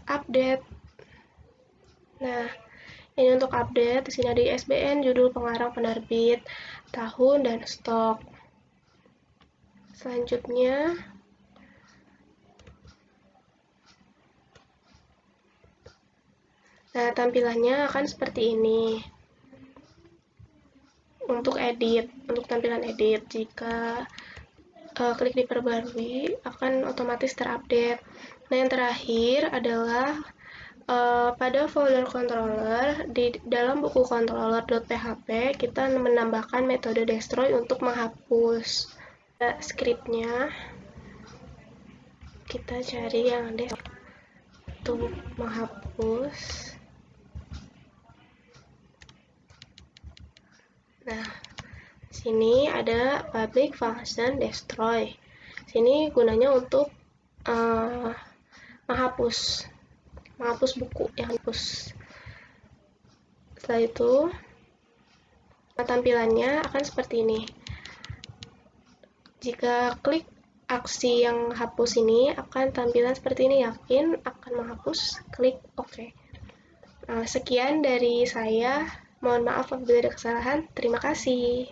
update. Nah, ini untuk update. Di sini ada ISBN, judul, pengarang, penerbit, tahun, dan stok. Selanjutnya, nah tampilannya akan seperti ini. Untuk edit, untuk tampilan edit, jika klik diperbarui akan otomatis terupdate. Nah, yang terakhir adalah pada folder controller di dalam buku controller.php kita menambahkan metode destroy untuk menghapus. Scriptnya kita cari yang destroy untuk menghapus. Nah, sini ada public function destroy. Sini gunanya untuk menghapus buku yang hapus. Setelah itu, tampilannya akan seperti ini. Jika klik aksi yang hapus ini akan tampilan seperti ini, yakin akan menghapus, klik OK. Sekian dari saya. Mohon maaf apabila ada kesalahan. Terima kasih.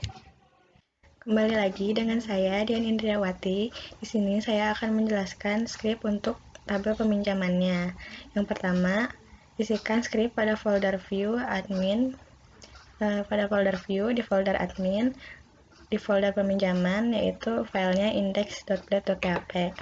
Kembali lagi dengan saya, Dian Indriawati. Di sini saya akan menjelaskan skrip untuk tabel peminjamannya. Yang pertama, isikan skrip pada folder view admin, di folder admin, di folder peminjaman, yaitu filenya index.blade.php.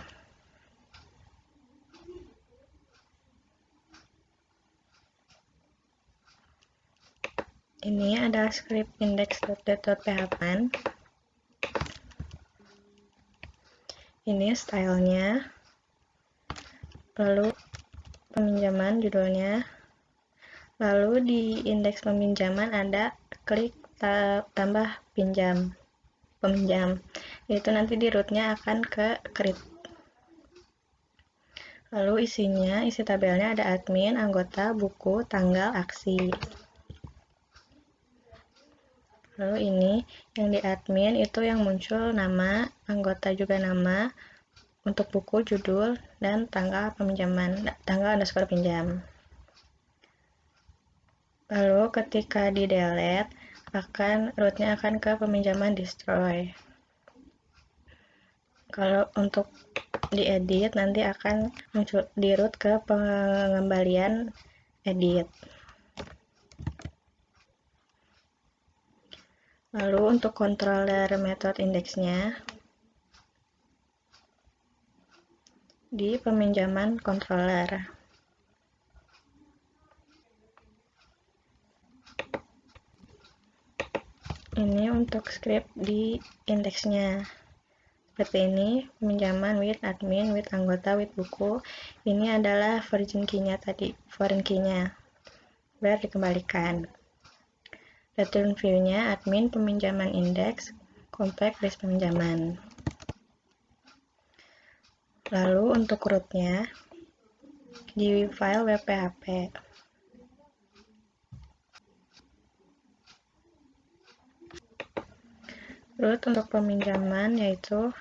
Ini adalah skrip index.blade.php. Ini stylenya, lalu peminjaman judulnya, lalu di indeks peminjaman ada klik tambah peminjam, itu nanti di rootnya akan ke create. Lalu isi tabelnya ada admin, anggota, buku, tanggal, aksi. Lalu ini yang di admin itu yang muncul nama, anggota juga nama, untuk buku judul, dan tanggal peminjaman, tanggal underscore pinjam. Lalu ketika di delete, rootnya akan ke peminjaman destroy. Kalau untuk diedit nanti akan muncul di root ke pengembalian edit. Lalu untuk controller method indeksnya di peminjaman controller. Ini untuk script di indeksnya. Seperti ini, peminjaman with admin, with anggota, with buku. Ini adalah virgin key-nya tadi, foreign key-nya. Biar dikembalikan. Return view-nya admin, peminjaman indeks, compact list peminjaman. Lalu untuk root-nya di file wphp. Root untuk peminjaman yaitu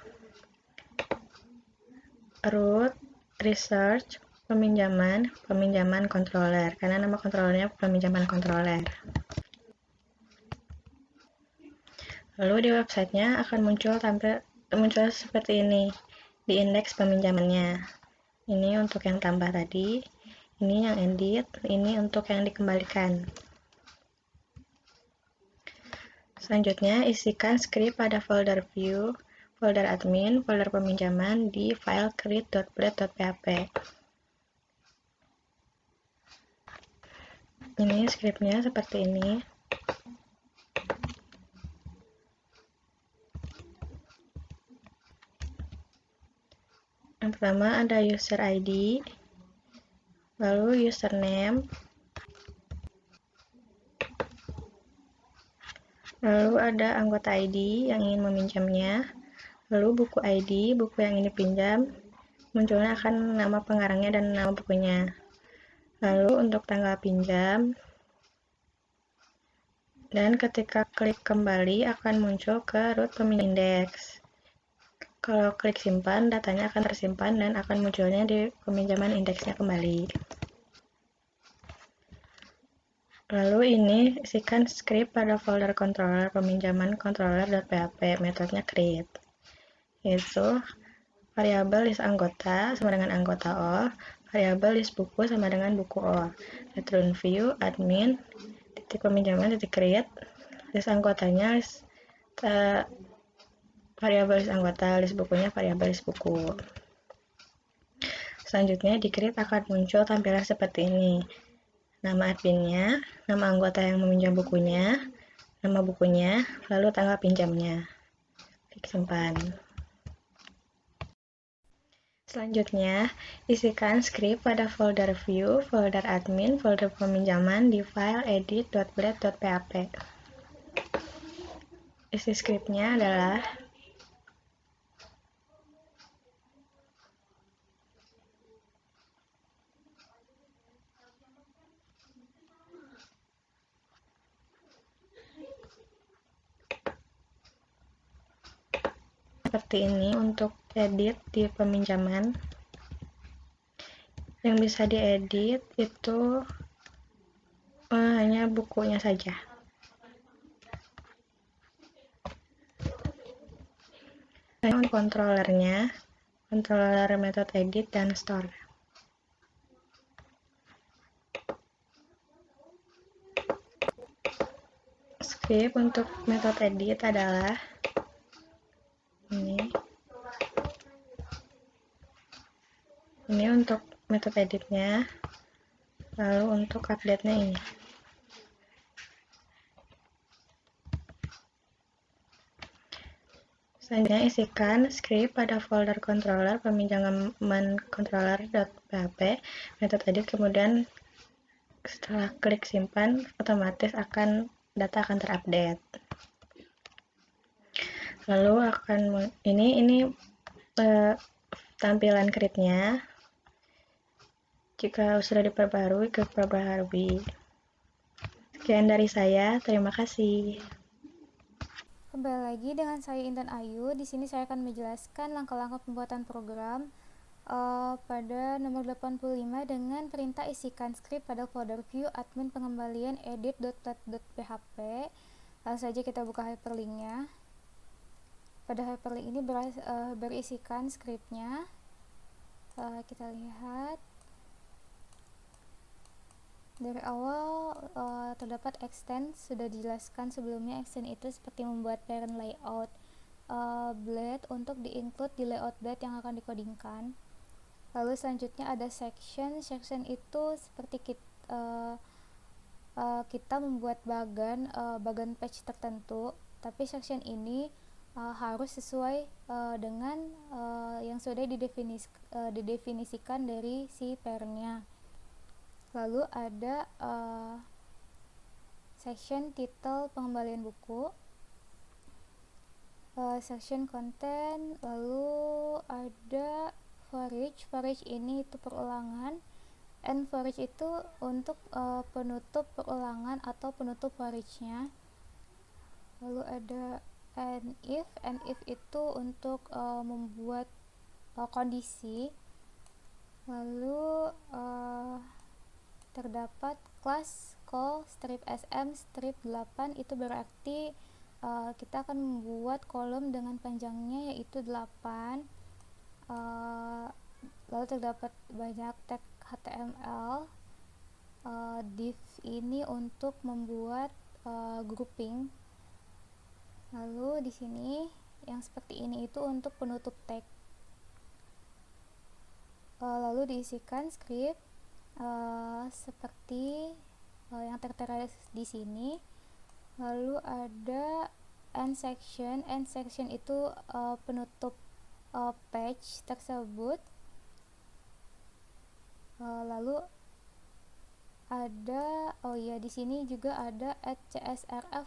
root research peminjaman controller, karena nama controllernya peminjaman controller. Lalu di websitenya akan muncul seperti ini di indeks peminjamannya. Ini untuk yang tambah tadi, ini yang edit, ini untuk yang dikembalikan. Selanjutnya isikan script pada folder view, folder admin, folder peminjaman di file create.blade.php. Ini scriptnya seperti ini. Yang pertama ada user ID, lalu username, lalu ada anggota ID yang ingin meminjamnya, lalu buku ID, buku yang ini pinjam, munculnya akan nama pengarangnya dan nama bukunya. Lalu untuk tanggal pinjam, dan ketika klik kembali akan muncul ke root peminjam indeks. Kalau klik simpan, datanya akan tersimpan dan akan munculnya di peminjaman indeksnya kembali. Lalu ini isikan script pada folder controller peminjaman controller.php, metodenya create, yaitu variabel list anggota sama dengan anggota all, variabel list buku sama dengan buku all, return view admin titik peminjaman titik create, list anggotanya variabel list anggota, list bukunya variabel list buku. Selanjutnya di create akan muncul tampilan seperti ini. Nama adminnya, nama anggota yang meminjam bukunya, nama bukunya, lalu tanggal pinjamnya. Klik simpan. Selanjutnya, isikan script pada folder view, folder admin, folder peminjaman di file edit.blade.php. Isi scriptnya adalah seperti ini untuk edit di peminjaman. Yang bisa diedit itu hanya bukunya saja. Untuk controllernya, controller method edit dan store. Script untuk method edit adalah ini untuk metode editnya, lalu untuk update-nya ini. Selanjutnya isikan script pada folder controller peminjaman controller.php, metode edit, kemudian setelah klik simpan otomatis data akan terupdate. Lalu ini tampilan create-nya. Jika sudah diperbarui, diperbarui. Sekian dari saya, terima kasih. Kembali lagi dengan saya Intan Ayu. Di sini saya akan menjelaskan langkah-langkah pembuatan program pada nomor 85 dengan perintah isikan skrip pada folder view admin pengembalian edit.php. Langsung saja kita buka hyperlinknya. Pada hyperlink ini berisikan skripnya. Kita lihat dari awal terdapat extend, sudah dijelaskan sebelumnya. Extend itu seperti membuat parent layout blade untuk di-include di layout blade yang akan dikodingkan. Lalu selanjutnya ada section itu seperti kita membuat bagan page tertentu, tapi section ini harus sesuai dengan yang sudah didefinisikan dari si parentnya. Lalu ada section title pengembalian buku, section content, lalu ada for each ini itu perulangan, and for each itu untuk penutup perulangan atau penutup for each-nya. Lalu ada and if itu untuk membuat kondisi. Lalu terdapat kelas call strip sm strip 8, itu berarti kita akan membuat kolom dengan panjangnya yaitu 8. Lalu terdapat banyak tag HTML. Div ini untuk membuat grouping. Lalu di sini yang seperti ini itu untuk penutup tag. Lalu diisikan script seperti yang tertera di sini. Lalu ada end section itu penutup page tersebut. Lalu ada di sini juga ada @csrf.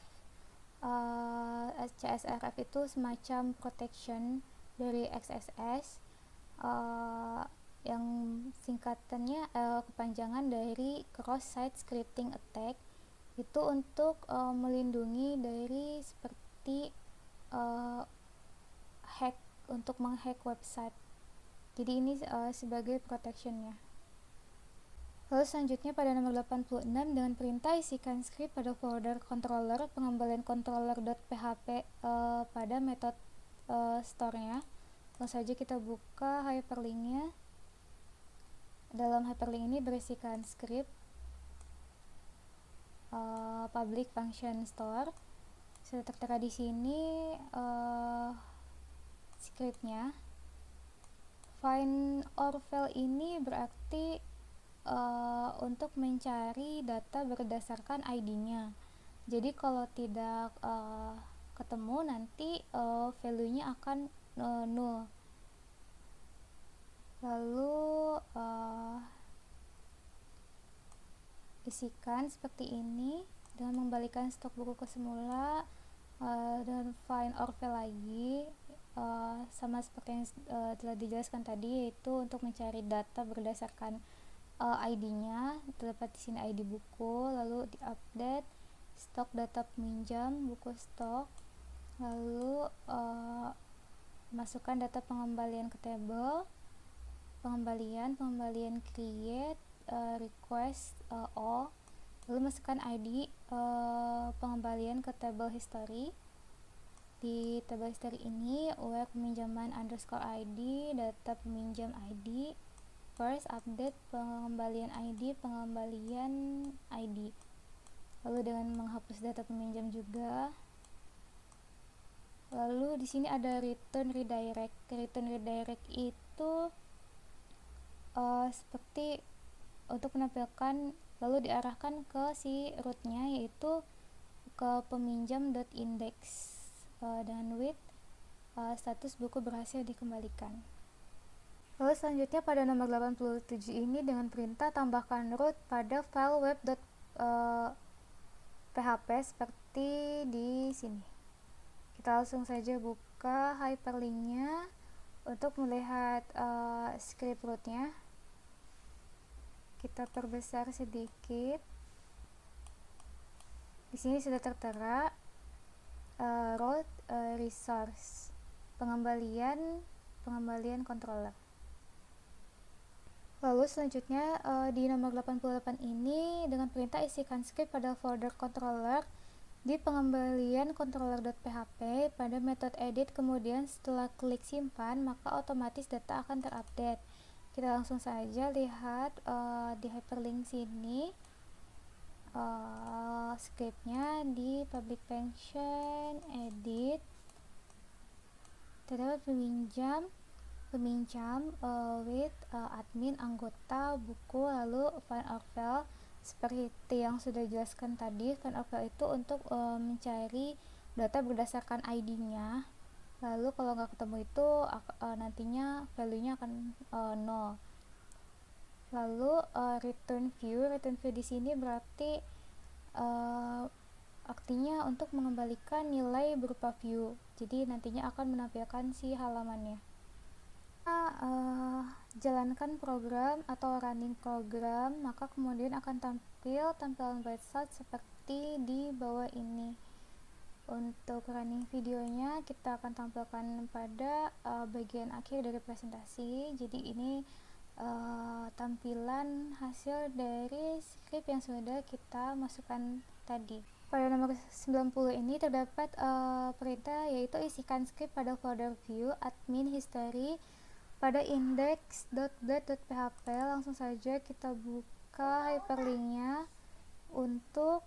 CSRF itu semacam protection dari XSS yang singkatannya kepanjangan dari cross site scripting attack, itu untuk melindungi dari seperti hack, untuk menghack website. Jadi ini sebagai protectionnya. Lalu selanjutnya pada nomor 86 dengan perintah isikan script pada folder controller pengembalian controller.php pada metode store-nya. Langsung saja kita buka hyperlinknya. Dalam hyperlink ini berisikan script public function store. Sudah tertera di sini scriptnya. Find or fail ini berarti untuk mencari data berdasarkan ID-nya. Jadi kalau tidak ketemu nanti value-nya akan null. Lalu isikan seperti ini dengan membalikan stok buku ke semula, dan find or fail lagi sama seperti yang telah dijelaskan tadi, yaitu untuk mencari data berdasarkan ID-nya. Terdapat di sini ID buku, lalu di-update stok data peminjam buku stok, lalu masukkan data pengembalian ke table pengembalian create request all, lalu masukkan ID pengembalian ke table history. Di table history ini where peminjaman underscore ID, data peminjam ID, first update pengembalian ID. Lalu dengan menghapus data peminjam juga. Lalu di sini ada return redirect itu seperti untuk menampilkan lalu diarahkan ke si rootnya, yaitu ke peminjam.index dan with status buku berhasil dikembalikan. Lalu selanjutnya pada nomor 87 ini dengan perintah tambahkan root pada file web.php seperti di sini. Kita langsung saja buka hyperlinknya untuk melihat script rootnya. kita perbesar sedikit. Di sini sudah tertera root resource, pengembalian controller. Lalu selanjutnya di nomor 88 ini dengan perintah isikan script pada folder controller di pengembalian controller.php pada metode edit, kemudian setelah klik simpan maka otomatis data akan terupdate. Kita langsung saja lihat di hyperlink sini scriptnya di public function edit. Terdapat peminjam with admin, anggota, buku, lalu find or file. Seperti yang sudah dijelaskan tadi, find or file itu untuk mencari data berdasarkan ID-nya. Lalu kalau nggak ketemu itu nantinya value-nya akan 0. Lalu return view di sini berarti artinya untuk mengembalikan nilai berupa view. Jadi nantinya akan menampilkan si halamannya. Jalankan program atau running program, maka kemudian akan tampil tampilan website seperti di bawah ini. Untuk running videonya kita akan tampilkan pada bagian akhir dari presentasi. Jadi ini tampilan hasil dari script yang sudah kita masukkan tadi. Pada nomor 90 ini terdapat perintah yaitu isikan script pada folder view admin history pada index.blade.php. Langsung saja kita buka hyperlinknya untuk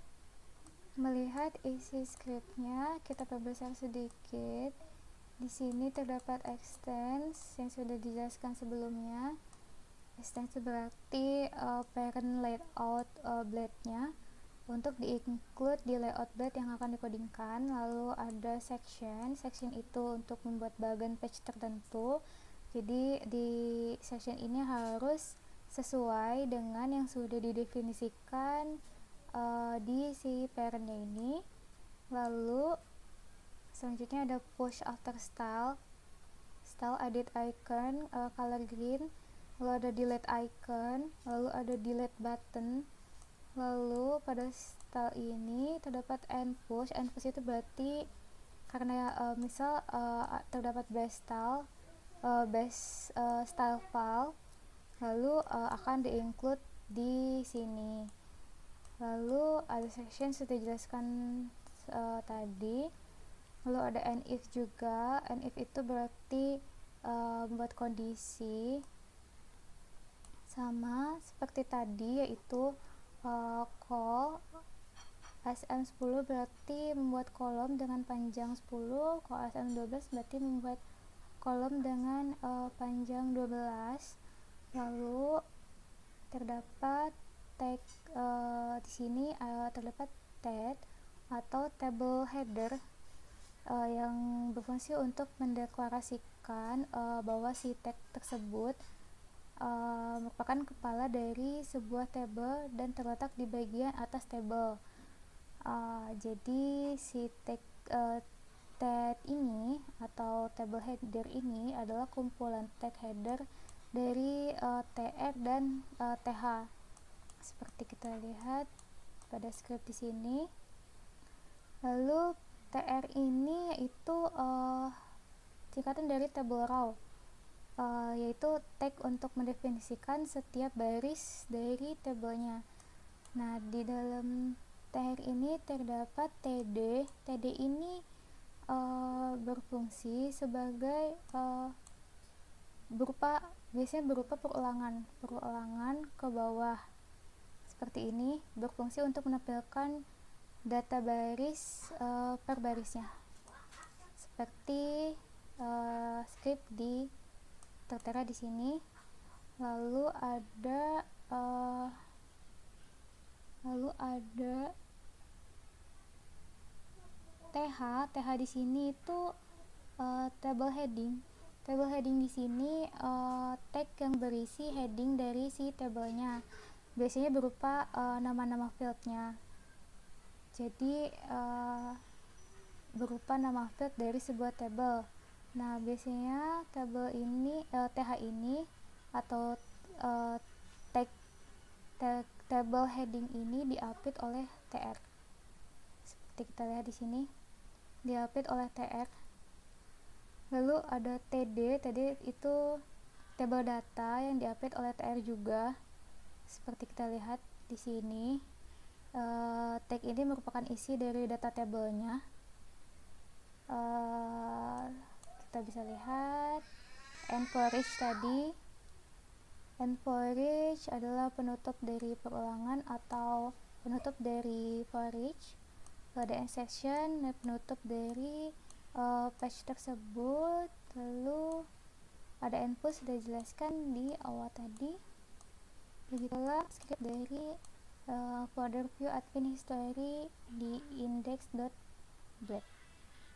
melihat isi scriptnya. Kita perbesar sedikit. Di sini terdapat extends yang sudah dijelaskan sebelumnya. Extends berarti parent layout blade-nya untuk di-include di layout blade yang akan dikodingkan. Lalu ada section itu untuk membuat bagian page tertentu. Jadi di section ini harus sesuai dengan yang sudah didefinisikan di si parentnya ini. Lalu selanjutnya ada push after style edit icon color green, lalu ada delete icon, lalu ada delete button. Lalu pada style ini terdapat end push itu berarti karena misal terdapat base style file, lalu akan di-include di sini. Lalu ada section sudah dijelaskan tadi. Lalu ada end if juga. End if itu berarti membuat kondisi sama seperti tadi, yaitu call SM10 berarti membuat kolom dengan panjang 10, call SM12 berarti membuat kolom dengan panjang 12. Lalu terdapat tag di sini terdapat tag atau table header yang berfungsi untuk mendeklarasikan bahwa si tag tersebut merupakan kepala dari sebuah table dan terletak di bagian atas table. Jadi si tag ini atau table header ini adalah kumpulan tag header dari tr dan th. Seperti kita lihat pada script di sini. Lalu tr ini yaitu singkatan dari table row, yaitu tag untuk mendefinisikan setiap baris dari tabelnya. Nah, di dalam tr ini terdapat td. Td ini berfungsi sebagai biasanya berupa perulangan ke bawah seperti ini, berfungsi untuk menampilkan data baris per barisnya seperti script tertera di sini. Lalu ada th di sini itu table heading di sini tag yang berisi heading dari si tabelnya, biasanya berupa nama-nama fieldnya. Jadi berupa nama field dari sebuah table. Nah, biasanya th ini atau tag table heading ini diapit oleh TR. Seperti kita lihat di sini, diapit oleh TR. Lalu ada TD itu table data yang diapit oleh TR juga. Seperti kita lihat di sini, tag ini merupakan isi dari data tabelnya. Kita bisa lihat and for each tadi. And for each adalah penutup dari perulangan atau penutup dari for each. Ada end section, penutup dari page tersebut. Lalu ada endpoint sudah dijelaskan di awal tadi. Begitulah script dari folder view admin history di index.blade.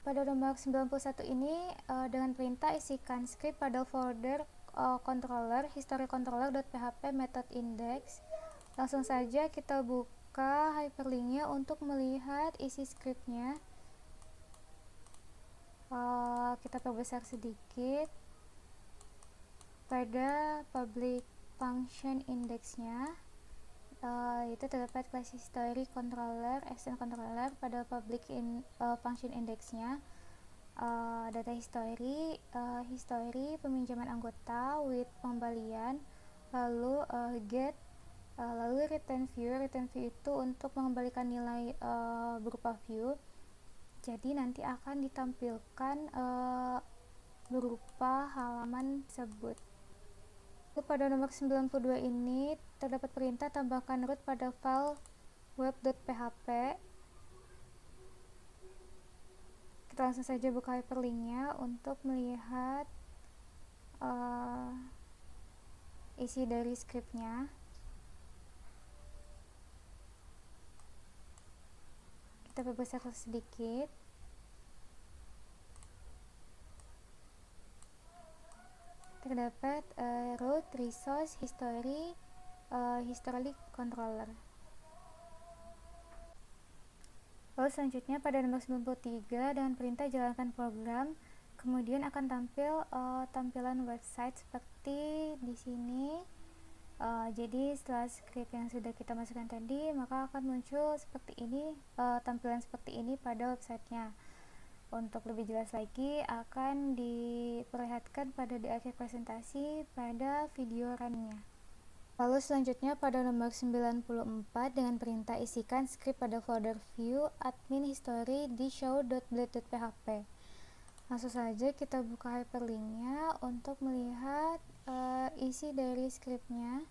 Pada nomor 91 ini dengan perintah isikan script pada folder controller history controller.php method index. Langsung saja kita buka hyperlinknya untuk melihat isi scriptnya. Kita perbesar sedikit. Pada public function indexnya itu terdapat class history controller, action controller. Pada public function indexnya data history, history peminjaman anggota with pembalian, lalu get, lalu return view itu untuk mengembalikan nilai berupa view. Jadi nanti akan ditampilkan berupa halaman tersebut. Pada nomor 92 ini terdapat perintah tambahkan root pada file web.php. Kita langsung saja buka hyperlinknya untuk melihat isi dari scriptnya. Kita perbesar sedikit. Terdapat root, resource, history, history controller. Lalu selanjutnya pada nomor 93 dengan perintah jalankan program, kemudian akan tampil tampilan website seperti di sini. Jadi setelah script yang sudah kita masukkan tadi, maka akan muncul seperti ini, tampilan seperti ini pada websitenya. Untuk lebih jelas lagi akan diperlihatkan pada di akhir presentasi pada video runnya. Lalu selanjutnya pada nomor 94 dengan perintah isikan script pada folder view admin history di show.blade.php. Langsung saja kita buka hyperlinknya untuk melihat isi dari scriptnya.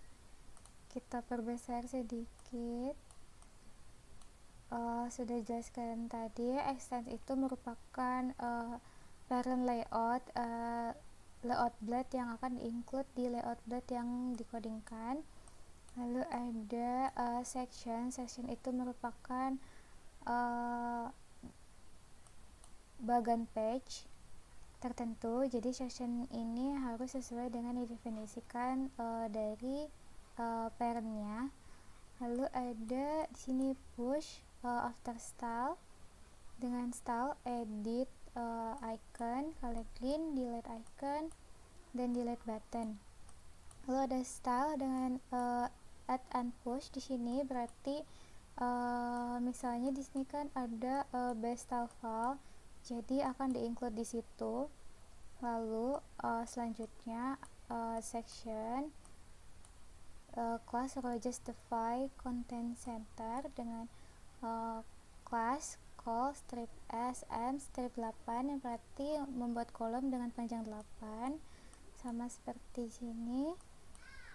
Kita perbesar sedikit. Sudah jelaskan tadi, extend itu merupakan parent layout layout blade yang akan di-include di layout blade yang dikodingkan. Lalu ada section itu merupakan bagian page tertentu. Jadi section ini harus sesuai dengan didefinisikan dari parentnya. Lalu ada di sini push after style, dengan style edit icon, color green, delete icon, dan delete button. Lalu ada style dengan add and push. Di sini berarti misalnya di sini kan ada base style file, jadi akan di-include di situ. Lalu selanjutnya section class row justify content center dengan class call strip s m strip 8 yang berarti membuat kolom dengan panjang 8 sama seperti sini.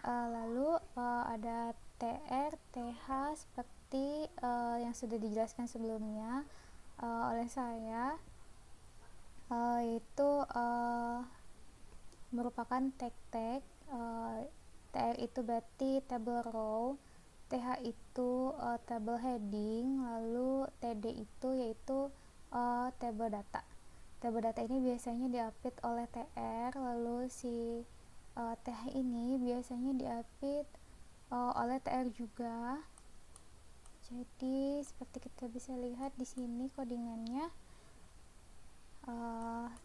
Lalu ada tr th seperti yang sudah dijelaskan sebelumnya oleh saya, itu merupakan tag tr itu berarti table row, th itu table heading, lalu td itu yaitu table data. Table data ini biasanya diapit oleh tr, lalu si th ini biasanya diapit oleh tr juga. Jadi seperti kita bisa lihat di sini kodingannya,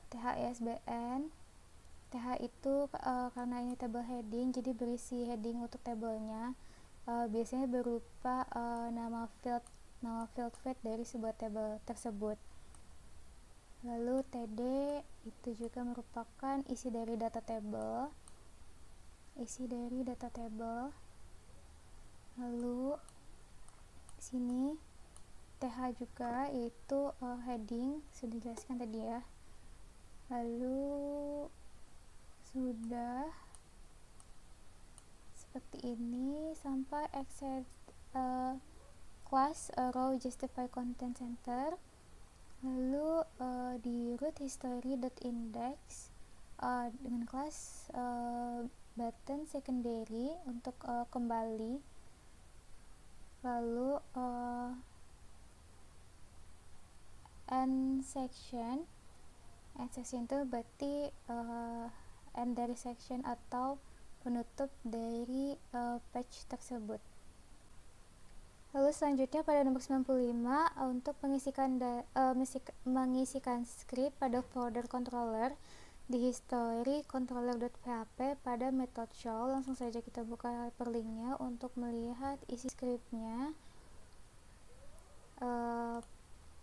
th isbn. Th itu karena ini table heading, jadi berisi heading untuk tabelnya. biasanya berupa nama field dari sebuah tabel tersebut. Lalu TD itu juga merupakan isi dari data table. Lalu sini TH juga, yaitu heading, sudah dijelaskan tadi ya. Lalu sudah seperti ini sampai exit class row justify content center. Lalu di root history.index dengan kelas button secondary untuk kembali. Lalu end section itu berarti end dari section atau penutup dari page tersebut. Lalu selanjutnya pada nomor 95 untuk mengisikan script pada folder controller di history controller.php pada method show. Langsung saja kita buka hyperlinknya untuk melihat isi scriptnya.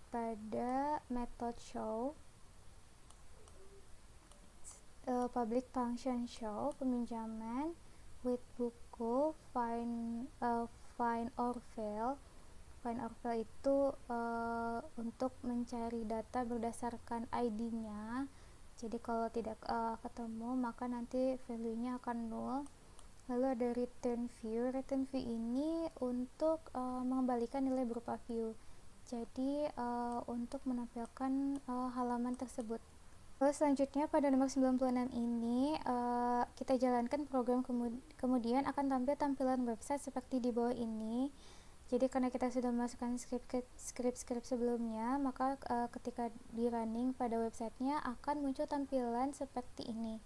Pada method show public function show peminjaman with buku find or fail itu untuk mencari data berdasarkan ID-nya. Jadi kalau tidak ketemu maka nanti value-nya akan nol. Lalu ada return view ini untuk mengembalikan nilai berupa view. Jadi untuk menampilkan halaman tersebut. Lalu selanjutnya pada nomor 96 ini kita jalankan program, kemudian akan tampil tampilan website seperti di bawah ini. Jadi karena kita sudah memasukkan script sebelumnya, maka ketika di running pada websitenya akan muncul tampilan seperti ini.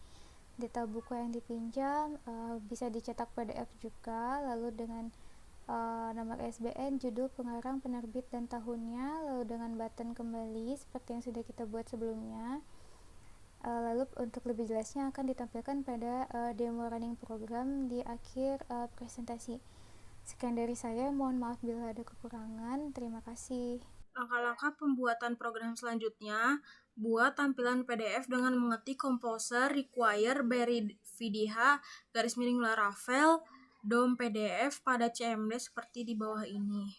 Data buku yang dipinjam, bisa dicetak PDF juga, lalu dengan nomor SBN, judul, pengarang, penerbit, dan tahunnya, lalu dengan button kembali seperti yang sudah kita buat sebelumnya. Lalu untuk lebih jelasnya akan ditampilkan pada demo running program di akhir presentasi. Sekian dari saya, mohon maaf bila ada kekurangan. Terima kasih. Langkah-langkah pembuatan program selanjutnya: buat tampilan PDF dengan mengetik Composer require buried VDH _Laravel DOM PDF pada CMD seperti di bawah ini.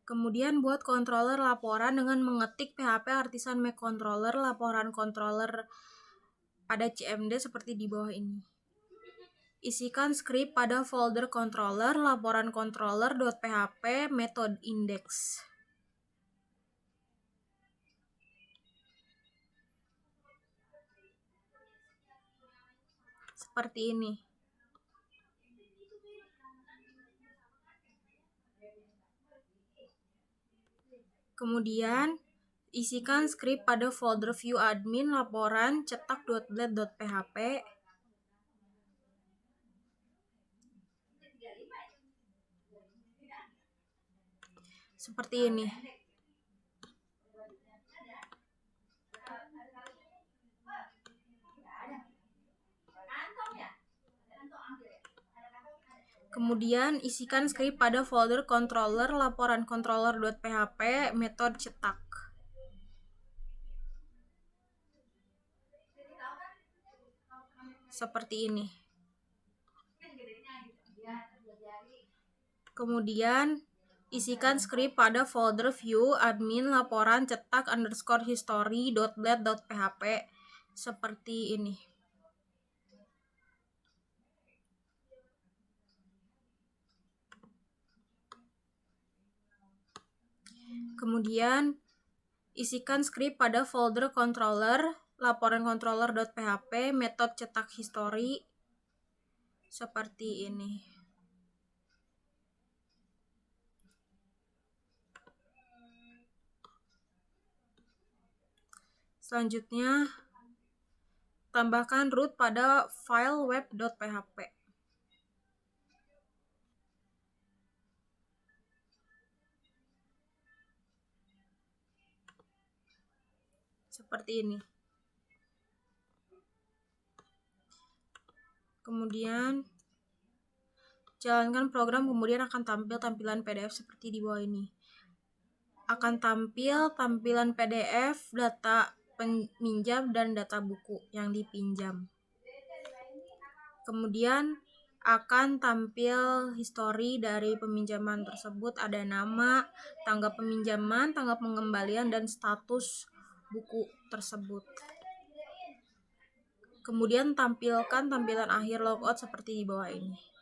Kemudian buat controller laporan dengan mengetik PHP Artisan Make Controller laporan controller pada CMD seperti di bawah ini. Isikan script pada folder controller laporan controller.php method index. Seperti ini. Kemudian isikan script pada folder view admin laporan cetak.blade.php. Seperti ini. Kemudian isikan script pada folder controller laporan controller.php metode cetak. Seperti ini. Kemudian isikan script pada folder view admin laporan cetak _history.blade.php seperti ini. Kemudian isikan script pada folder controller laporan controller.php metode cetak history seperti ini. Selanjutnya, tambahkan root pada file web.php. Seperti ini. Kemudian Jalankan program, kemudian akan tampil tampilan PDF seperti di bawah ini. Akan tampil tampilan PDF, data peminjam, dan data buku yang dipinjam. Kemudian akan tampil histori dari peminjaman tersebut, ada nama, tanggal peminjaman, tanggal pengembalian, dan status buku tersebut. Kemudian tampilkan tampilan akhir logout seperti di bawah ini.